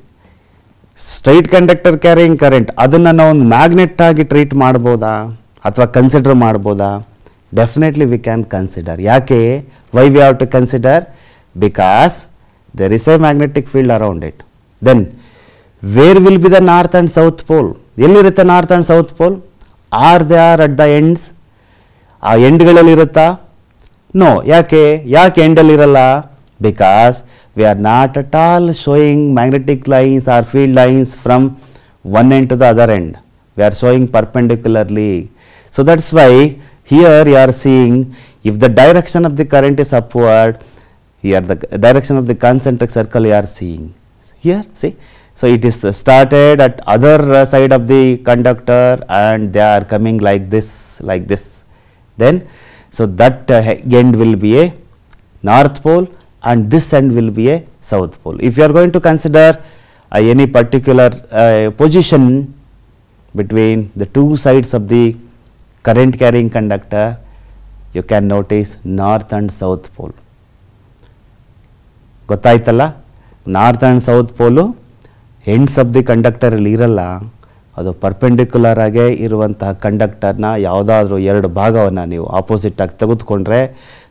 Straight conductor carrying current, ಅದನ್ನು ನಾವು ಒಂದು magnet ಆಗಿ treat ಮಾಡ್ಬೋದಾ ಅಥವಾ consider ಮಾಡ್ಬೋದಾ? Definitely we can consider. ಯಾಕೆ? Why we have to consider? Because there is a magnetic field around it. Then where will be the north and south pole? ಎಲ್ಲಿರುತ್ತೆ north and south pole? Are they are at the ends? ಆ ಎಂಡ್ಗಳಲ್ಲಿ ಇರುತ್ತಾ? No. ಯಾಕೆ ಎಂಡಲ್ಲಿ ಇರಲ್ಲ? Because we are not at all showing magnetic lines or field lines from one end to the other end. We are showing perpendicularly. So that is why here you are seeing, if the direction of the current is upward, here the direction of the concentric circle you are seeing. Here see, so it is started at other side of the conductor and they are coming like this. Then so that end will be a north pole and this end will be a south pole. If you are going to consider any particular position between the two sides of the current carrying conductor, you can notice north and south pole. ಗೊತ್ತಾಯ್ತಲ್ಲ? North and south pole ends of the conductor ಅಲ್ಲಿ ಇರಲ್ಲ, ಅದು perpendicular ಆಗೇ ಇರುವಂತಹ ಕಂಡಕ್ಟರ್ನ ಯಾವುದಾದ್ರೂ ಎರಡು ಭಾಗವನ್ನು ನೀವು ಆಪೋಸಿಟ್ ಆಗಿ ತೆಗೆದುಕೊಂಡ್ರೆ,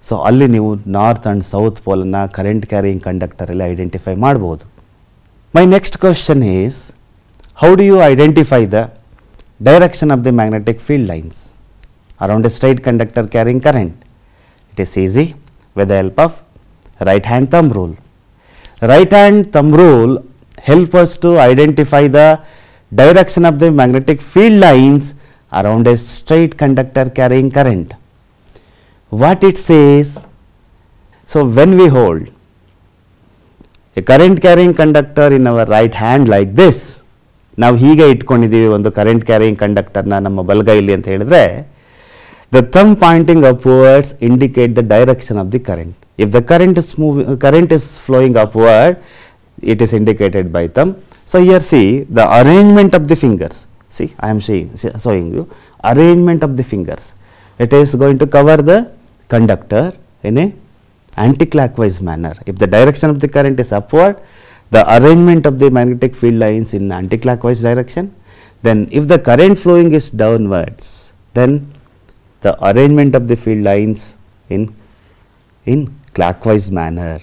ಸೊ ಅಲ್ಲಿ ನೀವು ನಾರ್ತ್ ಆ್ಯಂಡ್ ಸೌತ್ ಪೋಲನ್ನು ಕರೆಂಟ್ ಕ್ಯಾರಿಯಿಂಗ್ ಕಂಡಕ್ಟರಲ್ಲಿ ಐಡೆಂಟಿಫೈ ಮಾಡ್ಬೋದು. My next question is, how do you identify the direction of the magnetic field lines around a straight conductor carrying current? It is easy with the help of right hand thumb rule. Right hand thumb rule help us to identify the direction of the magnetic field lines around a straight conductor carrying current. What it says, so when we hold a current carrying conductor in our right hand like this, ನಾವು ಹೀಗೆ ಇಟ್ಕೊಂಡಿದ್ದೀವಿ ಒಂದು current carrying ಕಂಡಕ್ಟರ್ನ ನಮ್ಮ ಬಲಗೈಲಿ ಅಂತ ಹೇಳಿದ್ರೆ, the thumb pointing upwards indicate the direction of the current. If the current is flowing upward, it is indicated by thumb. So here see the arrangement of the fingers. See, I am showing you arrangement of the fingers. It is going to cover the conductor in a anti-clockwise manner. If the direction of the current is upward, the arrangement of the magnetic field lines in anti-clockwise direction. Then if the current flowing is downwards, then the arrangement of the field lines in clockwise manner.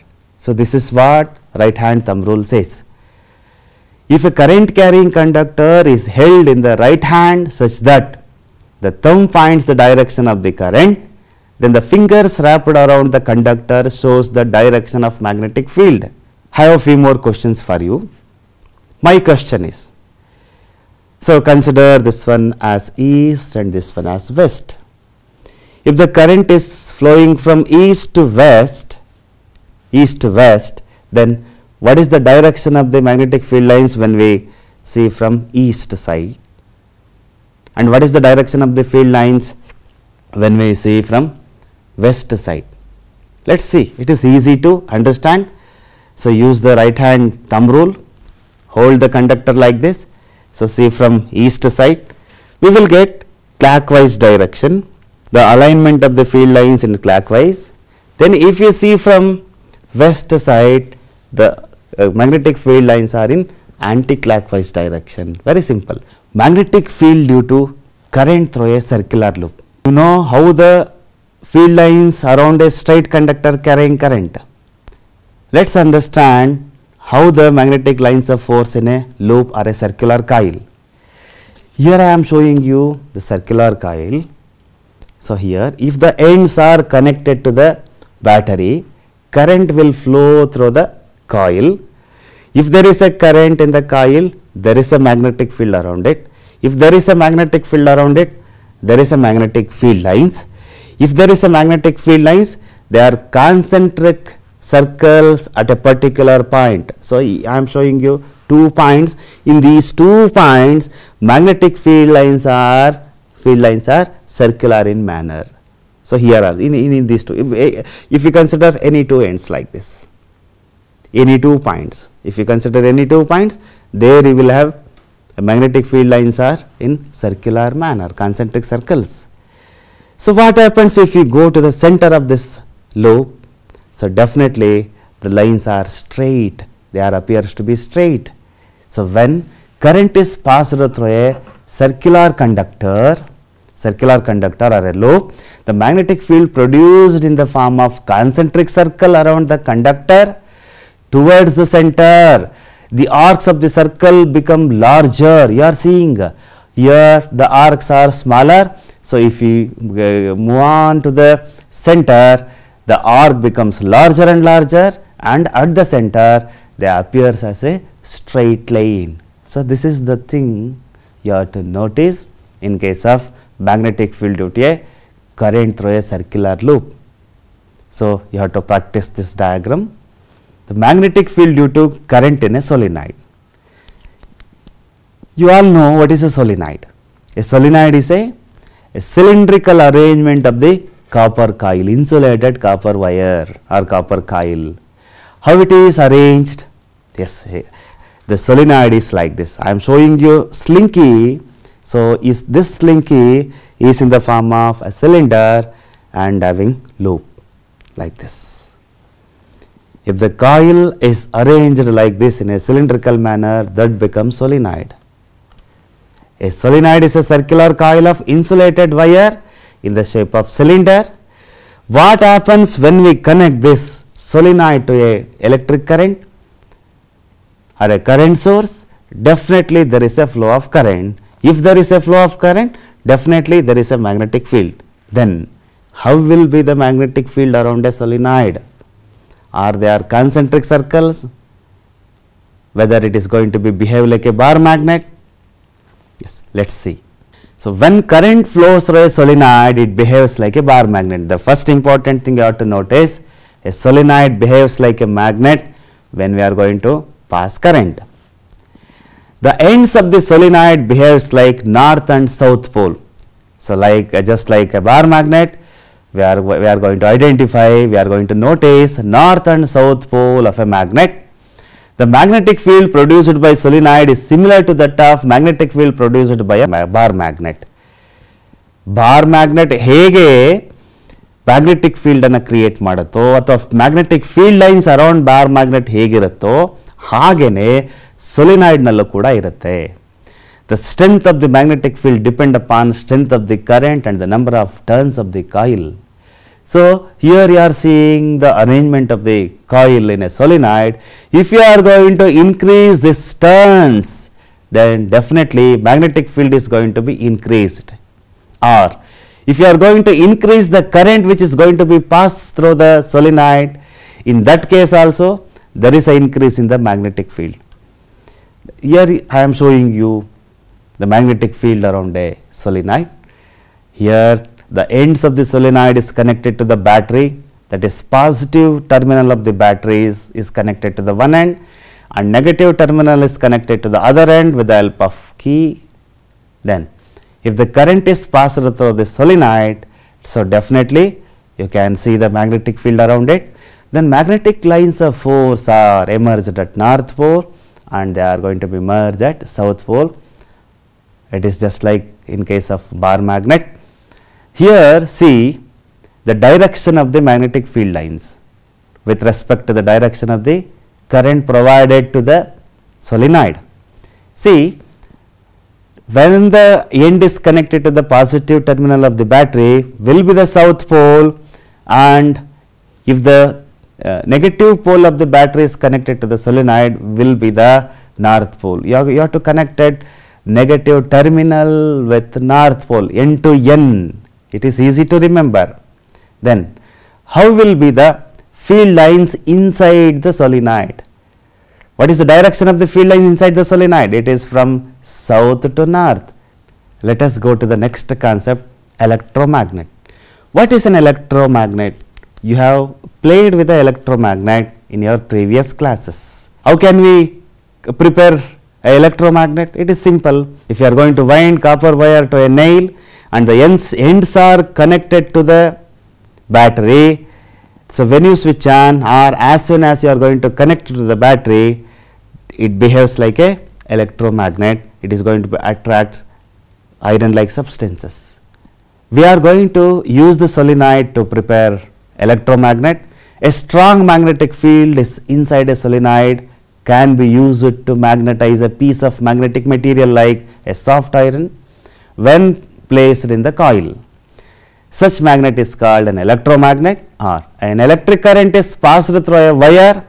So this is what right hand thumb rule says. If a current carrying conductor is held in the right hand such that the thumb points the direction of the current, then the fingers wrapped around the conductor shows the direction of magnetic field. I have a few more questions for you. My question is, so consider this one as east and this one as west. If the current is flowing from east to west, then what is the direction of the magnetic field lines when we see from east side? And what is the direction of the field lines when we see from west side? Let's see, it is easy to understand. So use the right hand thumb rule, hold the conductor like this. So see from east side, we will get clockwise direction, the alignment of the field lines in clockwise. Then if you see from west side, the magnetic field lines are in anti-clockwise direction. Very simple. Magnetic field due to current through a circular loop. You know how the field lines around a straight conductor carrying current. Let's understand how the magnetic lines of force in a loop or a circular coil. Here I am showing you the circular coil. So here, if the ends are connected to the battery, current will flow through the coil. If there is a current in the coil, there is a magnetic field around it. If there is a magnetic field around it, there is a magnetic field lines. If there is a magnetic field lines, they are concentric circles at a particular point. So I am showing you 2 points. In these 2 points, magnetic field lines are circular in manner. So here are in these two. If you consider any 2 ends like this, any 2 points. If you consider any 2 points, there you will have magnetic field lines are in circular manner, concentric circles. So what happens if you go to the center of this loop? So definitely the lines are straight, they are appears to be straight. So when current is passed through a circular conductor or a loop, the magnetic field produced in the form of concentric circle around the conductor towards the center. The arcs of the circle become larger. You are seeing here the arcs are smaller. So if you move on to the center, the arc becomes larger and larger, and at the center they appears as a straight line. So this is the thing you have to notice in case of magnetic field due to a current through a circular loop. So you have to practice this diagram. The magnetic field due to current in a solenoid. You all know what is a solenoid. A solenoid is a cylindrical arrangement of the copper coil, insulated copper wire or copper coil. How it is arranged? Yes, the solenoid is like this. I am showing you slinky. So this slinky is in the form of a cylinder and having loop like this. If the coil is arranged like this in a cylindrical manner, that becomes solenoid. A solenoid is a circular coil of insulated wire in the shape of cylinder. What happens when we connect this solenoid to a electric current or a current source? Definitely there is a flow of current. If there is a flow of current, definitely there is a magnetic field. Then how will be the magnetic field around a solenoid? Are there concentric circles? Whether it is going to be behave like a bar magnet? Yes, let's see. So when current flows through a solenoid, it behaves like a bar magnet. The first important thing you have to notice, a solenoid behaves like a magnet when we are going to pass current. The ends of the solenoid behaves like north and south pole. So like just like a bar magnet, we are going to identify, we are going to notice north and south pole of a magnet. The magnetic field produced by solenoid is similar to that of magnetic field produced by a bar magnet. Bar magnet hege magnetic field anna create ಮಾಡುತ್ತೋ ಅಥವಾ magnetic field lines around bar magnet ಹೇಗಿರುತ್ತೋ ಹಾಗೇನೆ solenoid ನಲ್ಲೂ ಕೂಡ ಇರುತ್ತೆ. The strength of the magnetic field depend upon strength of the current and the number of turns of the coil. So here you are seeing the arrangement of the coil in a solenoid. If you are going to increase this turns, then definitely magnetic field is going to be increased. Or if you are going to increase the current which is going to be passed through the solenoid, in that case also there is an increase in the magnetic field. here I am showing you the magnetic field around a solenoid. Here the ends of the solenoid is connected to the battery, that is positive terminal of the battery is connected to the one end, and negative terminal is connected to the other end with the help of key. Then if the current is passed through the solenoid, so definitely you can see the magnetic field around it. Then magnetic lines of force are emerged at north pole and they are going to be merged at south pole. It is just like in case of bar magnet. Here see the direction of the magnetic field lines with respect to the direction of the current provided to the solenoid. See, when the end is connected to the positive terminal of the battery will be the south pole, and if the negative pole of the battery is connected to the solenoid will be the north pole. You have to connect it negative terminal with north pole, N to N. It is easy to remember. Then how will be the field lines inside the solenoid? What is the direction of the field lines inside the solenoid? It is from south to north. Let us go to the next concept, electromagnet. What is an electromagnet? You have played with the electromagnet in your previous classes. How can we prepare an electromagnet? It is simple. If you are going to wind copper wire to a nail and the ends are connected to the battery, so when you switch on or as soon as you are going to connect to the battery, it behaves like a electromagnet. It is going to attract iron like substances. We are going to use the solenoid to prepare electromagnet. A strong magnetic field is inside a solenoid can be used to magnetize a piece of magnetic material like a soft iron when placed in the coil. Such magnet is called an electromagnet, or an electric current is passed through a wire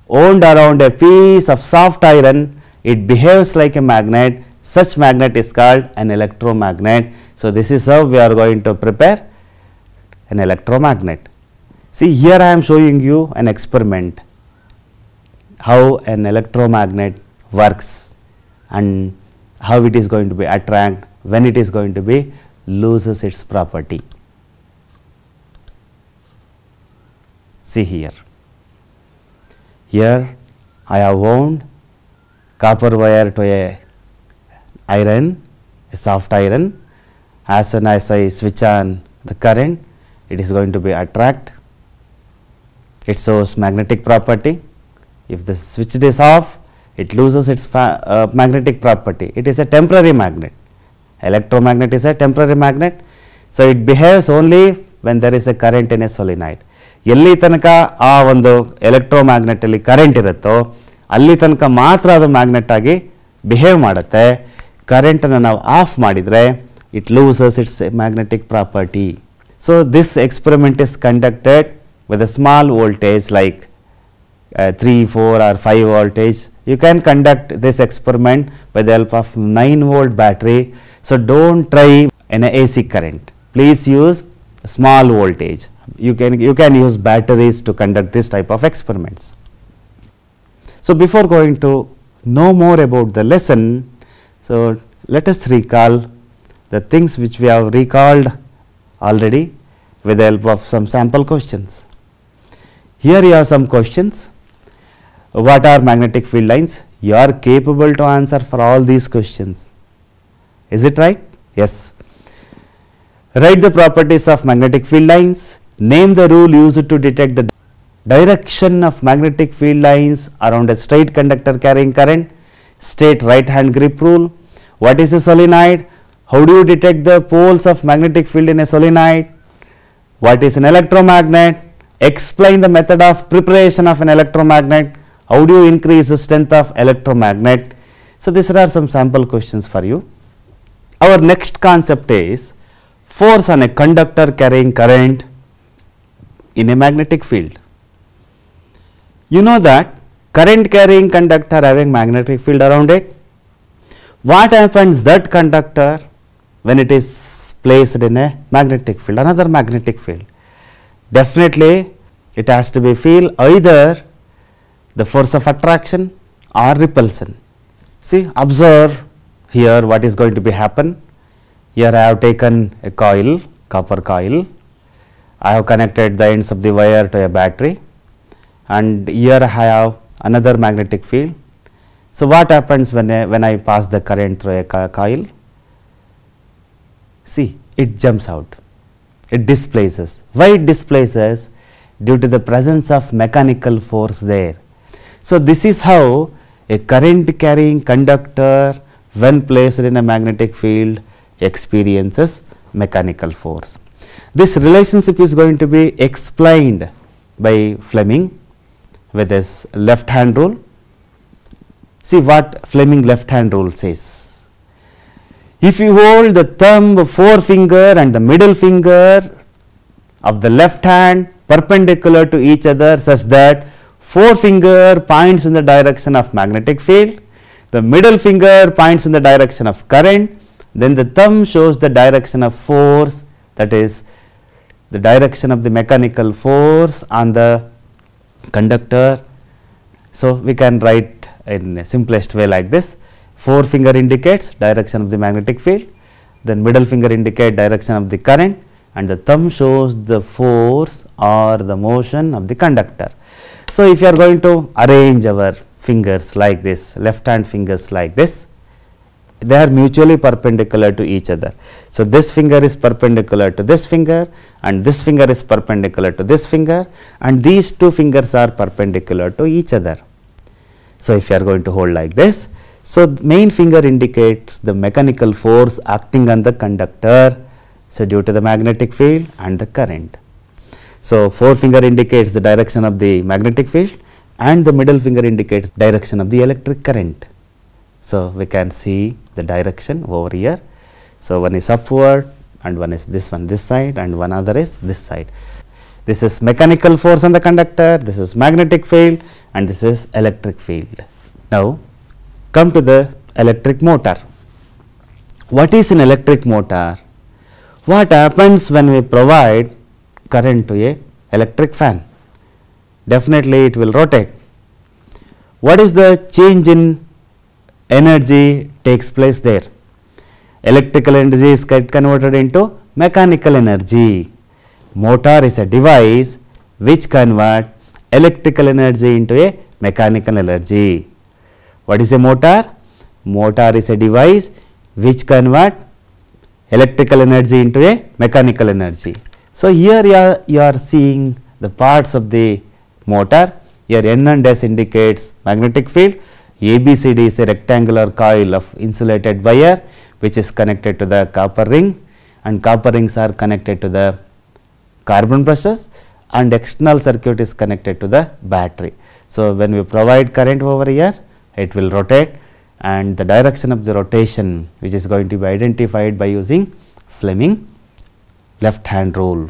wound around a piece of soft iron. It behaves like a magnet. Such magnet is called an electromagnet. So this is how we are going to prepare an electromagnet. See, here I am showing you an experiment how an electromagnet works and how it is going to be attract when it is going to be loses its property. See here. Here I have wound copper wire to a iron, a soft iron. As soon as I switch on the current, it is going to be attract. It shows magnetic property. If the switch is off, it loses its magnetic property. It is a temporary magnet. Electromagnet is a temporary magnet. So it behaves only when there is a current in a solenoid. ಎಲ್ಲಿ ತನಕ ಆ ಒಂದು electromagnet ಅಲ್ಲಿ current ಇರುತ್ತೋ ಅಲ್ಲಿ ತನಕ ಮಾತ್ರ ಅದು ಮ್ಯಾಗ್ನೆಟ್ ಆಗಿ ಬಿಹೇವ್ ಮಾಡುತ್ತೆ. ಕರೆಂಟನ್ನು ನಾವು ಆಫ್ ಮಾಡಿದರೆ it loses it's magnetic property. So this experiment is conducted with a small voltage like 3, 4 or 5 voltage. You can conduct this experiment by the help of 9 volt battery. So don't try an AC current. Please use small voltage. You can use batteries to conduct this type of experiments. So before going to know more about the lesson, so let us recall the things which we have recalled already with the help of some sample questions. Here you have some questions. What are magnetic field lines? You are capable to answer for all these questions. Is it right? Yes. Write the properties of magnetic field lines. Name the rule used to detect the direction of magnetic field lines around a straight conductor carrying current. State right hand grip rule. What is a solenoid? How do you detect the poles of magnetic field in a solenoid? What is an electromagnet? Explain the method of preparation of an electromagnet. How do you increase the strength of electromagnet? So these are some sample questions for you. Our next concept is force on a conductor carrying current in a magnetic field. You know that current carrying conductor having magnetic field around it. What happens that conductor when it is placed in a magnetic field, another magnetic field? Definitely it has to be feel either the force of attraction or repulsion. See, observe here what is going to be happen. Here I have taken a coil, copper coil. I have connected the ends of the wire to a battery, and here I have another magnetic field. So what happens when I pass the current through a coil? See, it jumps out, it displaces. Why it displaces? Due to the presence of mechanical force there. So this is how a current carrying conductor, when placed in a magnetic field, experiences mechanical force. This relationship is going to be explained by Fleming with his left hand rule. See what Fleming left hand rule says. If you hold the thumb, forefinger and the middle finger of the left hand perpendicular to each other such that forefinger points in the direction of magnetic field, the middle finger points in the direction of current, then the thumb shows the direction of force, that is the direction of the mechanical force on the conductor. So we can write in a simplest way like this: forefinger indicates direction of the magnetic field, then middle finger indicates direction of the current, and the thumb shows the force or the motion of the conductor. So if you are going to arrange our fingers like this, left hand fingers like this, they are mutually perpendicular to each other. So this finger is perpendicular to this finger, and this finger is perpendicular to this finger, and these two fingers are perpendicular to each other. So if you are going to hold like this, so main finger indicates the mechanical force acting on the conductor, so due to the magnetic field and the current. So forefinger indicates the direction of the magnetic field, and the middle finger indicates direction of the electric current. So we can see the direction over here. So one is upward, and one is this one this side, and one other is this side. This is mechanical force on the conductor, this is magnetic field, and this is electric field. Now come to the electric motor. What is an electric motor? What happens when we provide current to a electric fan? Definitely it will rotate. What is the change in energy takes place there? Electrical energy is converted into mechanical energy. Motor is a device which converts electrical energy into a mechanical energy. What is a motor? Motor is a device which converts electrical energy into a mechanical energy. So here you are seeing the parts of the motor. Here N and S indicates magnetic field. ABCD is a rectangular coil of insulated wire which is connected to the copper ring, and copper rings are connected to the carbon brushes, and external circuit is connected to the battery. So when we provide current over here, it will rotate, and the direction of the rotation which is going to be identified by using Fleming left hand rule.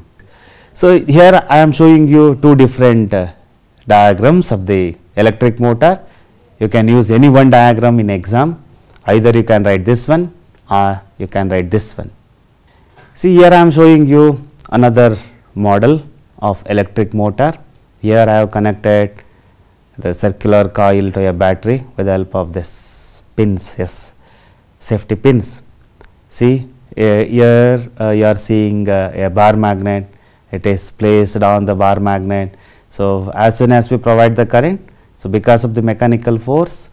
So here I am showing you two different diagrams of the electric motor. You can use any one diagram in exam. Either you can write this one or you can write this one. See, here I am showing you another model of electric motor. Here I have connected the circular coil to a battery with the help of this pins, yes, safety pins. See, here you are seeing a bar magnet. It is placed on the bar magnet. So as soon as we provide the current, so because of the mechanical force,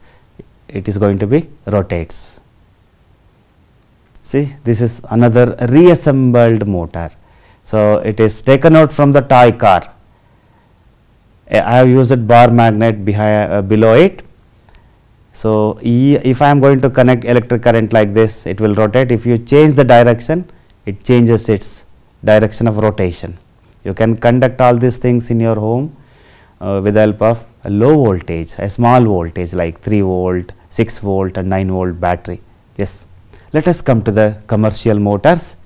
it is going to be rotates. See, this is another reassembled motor. So it is taken out from the toy car. I have used bar magnet below it. So if I am going to connect electric current like this, it will rotate. If you change the direction, it changes its direction of rotation. You can conduct all these things in your home with the help of a low voltage, a small voltage like 3 volt, 6 volt and 9 volt battery. Yes. Let us come to the commercial motors.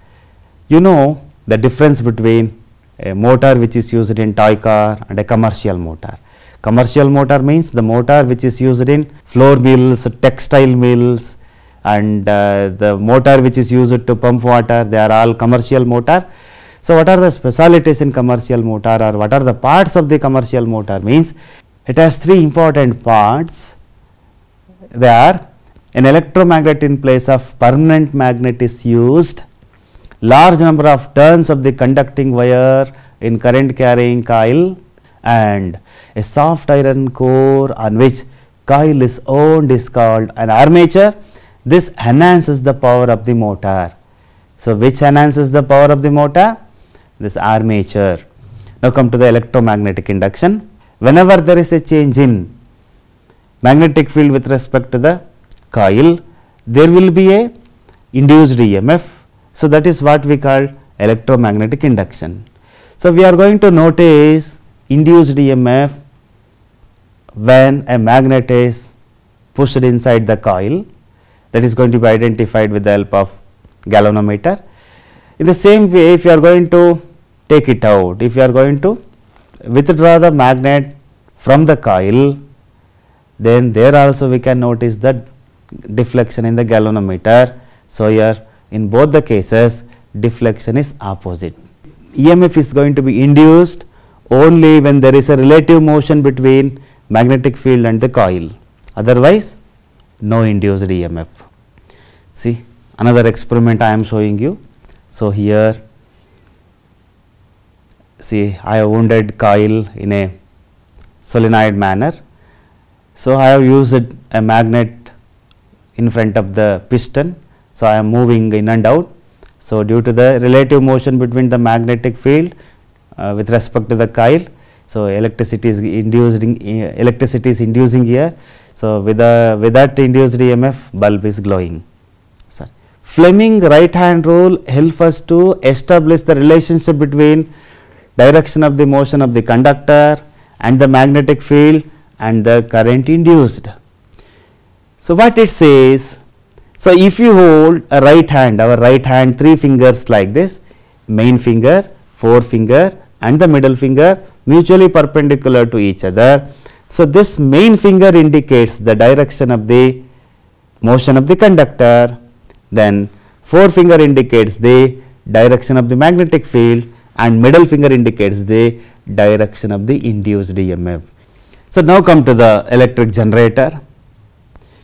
You know the difference between a motor which is used in toy car and a commercial motor. Commercial motor means the motor which is used in flour mills, textile mills, and the motor which is used to pump water, they are all commercial motor. So what are the specialities in commercial motor, or what are the parts of the commercial motor? Means it has 3 important parts. They are an electromagnet in place of permanent magnet is used, large number of turns of the conducting wire in current carrying coil and a soft iron core on which coil is wound is called an armature. This enhances the power of the motor. So, which enhances the power of the motor? This armature. Now, come to the electromagnetic induction. Whenever there is a change in magnetic field with respect to the coil, there will be a induced EMF. So, that is what we call electromagnetic induction. So, we are going to notice induced EMF when a magnet is pushed inside the coil, that is going to be identified with the help of galvanometer. In the same way, if you are going to take it out, if you are going to withdraw the magnet from the coil, then there also we can notice the deflection in the galvanometer. So, here in both the cases deflection is opposite. EMF is going to be induced only when there is a relative motion between magnetic field and the coil, otherwise no induced EMF. See another experiment I am showing you. So, here see I have wounded coil in a solenoid manner. So, I have used a magnet in front of the piston. So, I am moving in and out. So, due to the relative motion between the magnetic field with respect to the coil, so electricity is inducing here. So, with that induced EMF, bulb is glowing. Sorry. Fleming right hand rule helps us to establish the relationship between direction of the motion of the conductor and the magnetic field and the current induced. So, what it says? So, if you hold a right hand, our right hand, 3 fingers like this, main finger, forefinger and the middle finger mutually perpendicular to each other. So, this main finger indicates the direction of the motion of the conductor, then forefinger indicates the direction of the magnetic field and middle finger indicates the direction of the induced EMF. So, now come to the electric generator.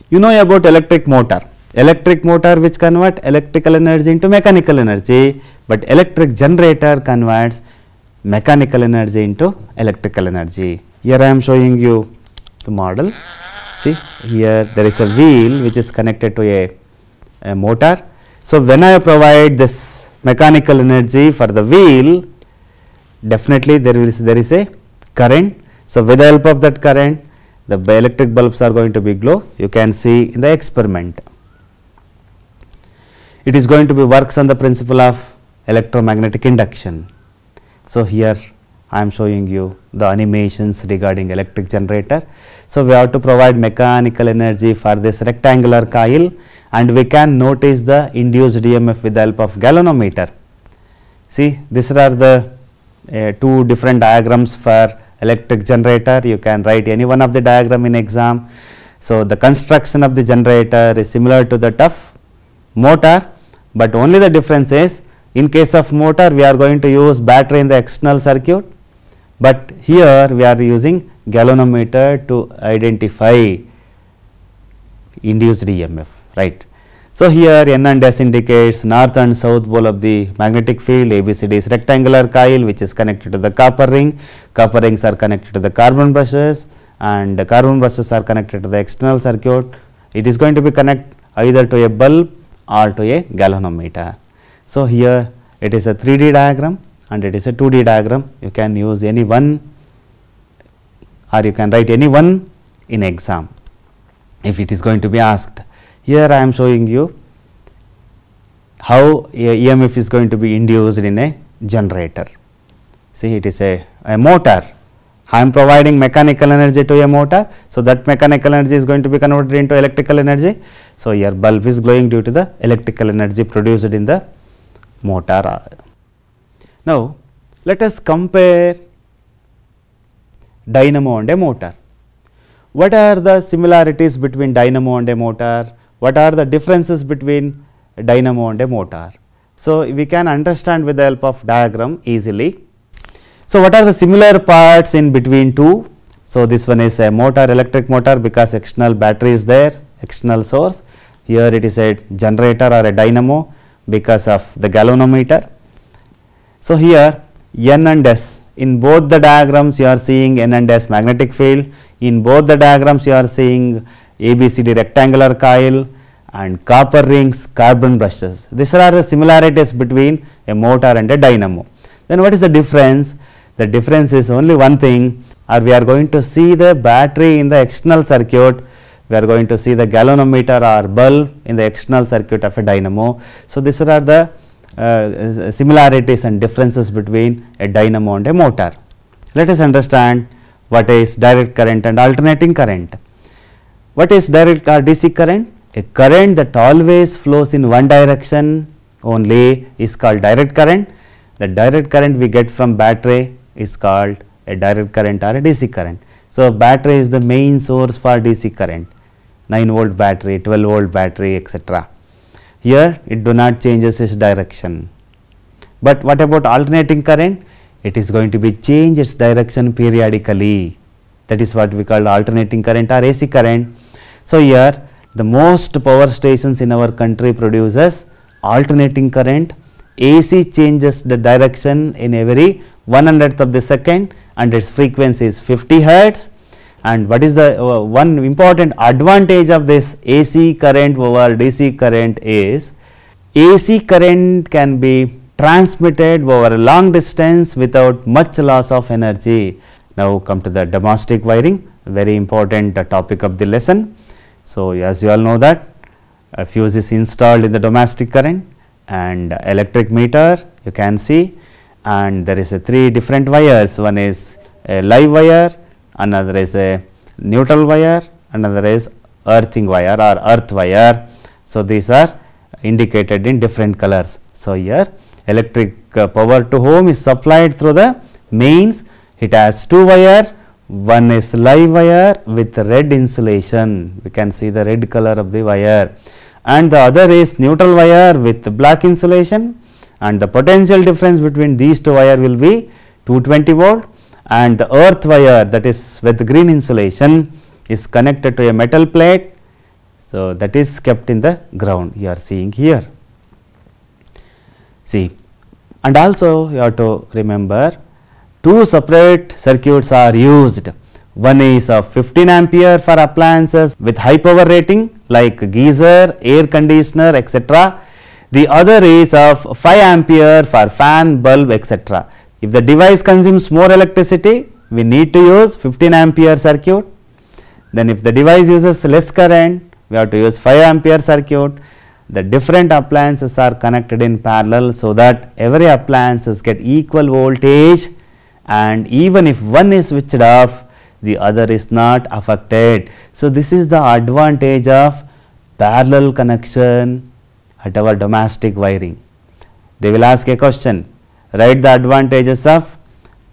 You know about electric motor. Electric motor which convert electrical energy into mechanical energy, but electric generator converts mechanical energy into electrical energy. Here I am showing you the model. See here there is a wheel which is connected to a motor. So, when I provide this mechanical energy for the wheel, definitely there is a current. So, with the help of that current, the electric bulbs are going to be glow. You can see in the experiment. It is going to be works on the principle of electromagnetic induction. So, here I am showing you the animations regarding electric generator. So, we have to provide mechanical energy for this rectangular coil and we can notice the induced EMF with the help of galvanometer. See, these are the 2 different diagrams for electric generator. You can write any one of the diagram in exam. So, the construction of the generator is similar to that of motor, but only the difference is in case of motor we are going to use battery in the external circuit, but here we are using galvanometer to identify induced EMF, right. So, here N and S indicates north and south pole of the magnetic field, ABCD is rectangular coil which is connected to the copper ring, copper rings are connected to the carbon brushes and the carbon brushes are connected to the external circuit. It is going to be connected either to a bulb or to a galvanometer. So, here it is a 3D diagram and it is a 2D diagram. You can use any one or you can write any one in exam if it is going to be asked. Here I am showing you how a EMF is going to be induced in a generator. See, it is a motor. I am providing mechanical energy to a motor. So, that mechanical energy is going to be converted into electrical energy. So, here bulb is glowing due to the electrical energy produced in the motor. Now, let us compare dynamo and a motor. What are the similarities between dynamo and a motor? What are the differences between a dynamo and a motor? So, we can understand with the help of diagram easily. So, what are the similar parts in between two? So, this one is a motor, electric motor because external battery is there, external source, Here it is a generator or a dynamo because of the galvanometer. So here N and S, in both the diagrams you are seeing N and S magnetic field, in both the diagrams you are seeing ABCD rectangular coil and copper rings, carbon brushes. These are the similarities between a motor and a dynamo. Then what is the difference? The difference is only one thing, or we are going to see the battery in the external circuit, we are going to see the galvanometer or bulb in the external circuit of a dynamo. So these are the similarities and differences between a dynamo and a motor. Let us understand what is direct current and alternating current. What is direct or DC current? A current that always flows in one direction only is called direct current. The direct current we get from battery is called a direct current or a DC current. So battery is the main source for DC current, 9 volt battery, 12 volt battery, etc. Here it do not changes its direction. But what about alternating current? It is going to be change its direction periodically. That is what we call alternating current or AC current. So here the most power stations in our country produces alternating current. AC changes the direction in every 1/100th of the second and its frequency is 50 hertz. And what is the one important advantage of this AC current over DC current is AC current can be transmitted over a long distance without much loss of energy. Now come to the domestic wiring, very important topic of the lesson. So as you all know that a fuse is installed in the domestic current and electric meter you can see, and there is a 3 different wires. One is a live wire, another is a neutral wire, another is earthing wire or earth wire. So these are indicated in different colors. So here electric power to home is supplied through the mains. It has 2 wire, one is live wire with red insulation, we can see the red color of the wire, and the other is neutral wire with black insulation, and the potential difference between these 2 wire will be 220 volt, and the earth wire, that is with green insulation, is connected to a metal plate. So that is kept in the ground, you are seeing here. See, and also you have to remember 2 separate circuits are used. One is of 15 ampere for appliances with high power rating like geyser, air conditioner, etc. The other is of 5 ampere for fan, bulb, etc. If the device consumes more electricity, we need to use 15 ampere circuit. Then if the device uses less current, we have to use 5 ampere circuit. The different appliances are connected in parallel so that every appliances get equal voltage, and even if one is switched off, the other is not affected. So this is the advantage of parallel connection at our domestic wiring. They will ask a question, write the advantages of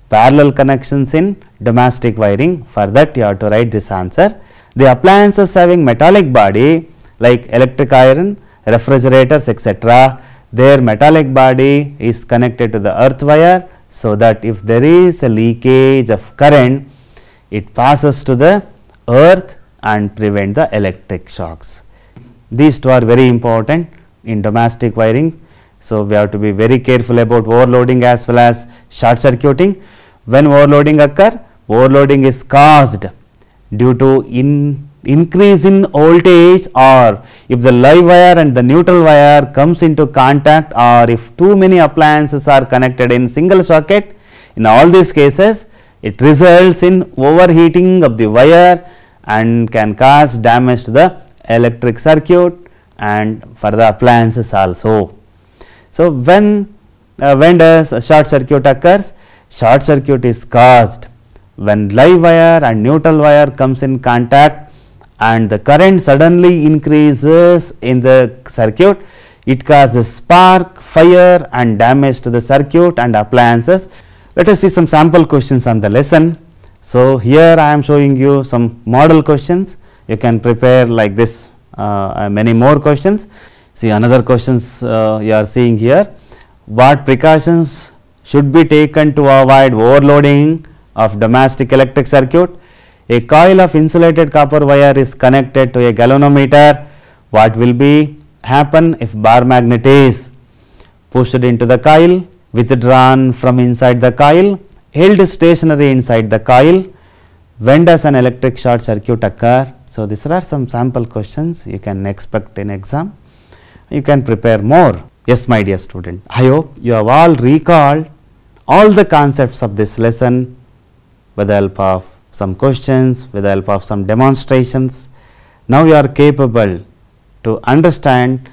parallel connections in domestic wiring. For that you have to write this answer. The appliances having metallic body like electric iron, refrigerators, etc., their metallic body is connected to the earth wire, so that if there is a leakage of current, it passes to the earth and prevent the electric shocks. These 2 are very important in domestic wiring. So we have to be very careful about overloading as well as short circuiting. When overloading occur, overloading is caused due to increase in voltage, or if the live wire and the neutral wire comes into contact, or if too many appliances are connected in single socket. In all these cases, it results in overheating of the wire and can cause damage to the electric circuit and for the appliances also. So when does a short circuit occurs? Short circuit is caused when live wire and neutral wire comes in contact and the current suddenly increases in the circuit. It causes spark, fire and damage to the circuit and appliances. Let us see some sample questions on the lesson. So here I am showing you some model questions. You can prepare like this many more questions. See another questions you are seeing here. What precautions should be taken to avoid overloading of domestic electric circuit? A coil of insulated copper wire is connected to a galvanometer. What will be happen if bar magnet is pushed into the coil, withdrawn from inside the coil, held stationary inside the coil? When does an electric short circuit occur? So, these are some sample questions you can expect in exam. You can prepare more. Yes, my dear student, I hope you have all recalled all the concepts of this lesson with the help of some questions, with the help of some demonstrations. Now you are capable to understand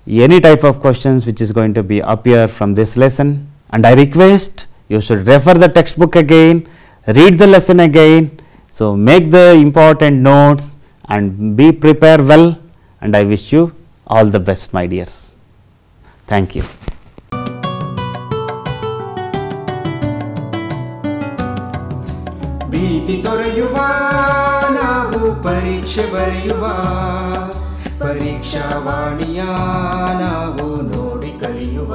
any type of questions which is going to be appear from this lesson, and I request you should refer the textbook again, read the lesson again. So, make the important notes and be prepared well, and I wish you all the best, my dears. Thank you. ಭೀತಿ ತೊರೆಯುವ ನಾವು ಪರೀಕ್ಷೆ ಬರೆಯುವ ಪರೀಕ್ಷಾವಾಣಿಯ ನಾವು ನೋಡಿ ಕಲಿಯುವ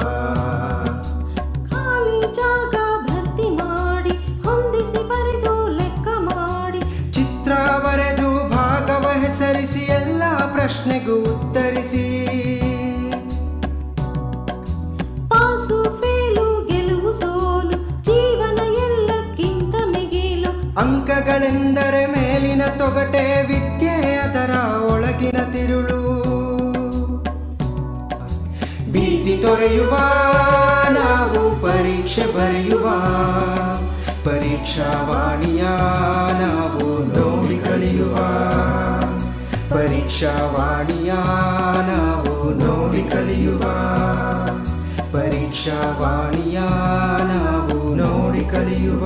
ಖಾಲಿ ಜಾಗ ಭರ್ತಿ ಮಾಡಿ ಹೊಂದಿಸಿ ಬರೆದು ಲೆಕ್ಕ ಮಾಡಿ ಚಿತ್ರ ಬರೆದು ಭಾಗವ ಹೆಸರಿಸಿ ಎಲ್ಲ ಪ್ರಶ್ನೆಗೂ ಉತ್ತರಿಸಿ ಪಾಸು ಫೇಲು ಗೆಲುವು ಸೋಲು ಜೀವನ ಎಲ್ಲಕ್ಕಿಂತ ಮಿಗಿಲು ಅಂಕಗಳೆಂದರೆ ಮೇಲಿನ ತೊಗಟೆ ವಿದ್ಯೆ ಅದರ ಒಳಗಿನ ತಿರುಳು ಭೀತಿ ತೊರೆಯುವ ನಾವು ಪರೀಕ್ಷೆ ಬರೆಯುವ ಪರೀಕ್ಷಾವಾಣಿಯ ನಾವು ನೋಡಿ ಕಲಿಯುವ ಪರೀಕ್ಷಾವಾಣಿಯ ನಾವು ನೋಡಿ ಕಲಿಯುವ ಪರೀಕ್ಷಾವಾಣಿಯ ನಾವು ನೋಡಿ ಕಲಿಯುವ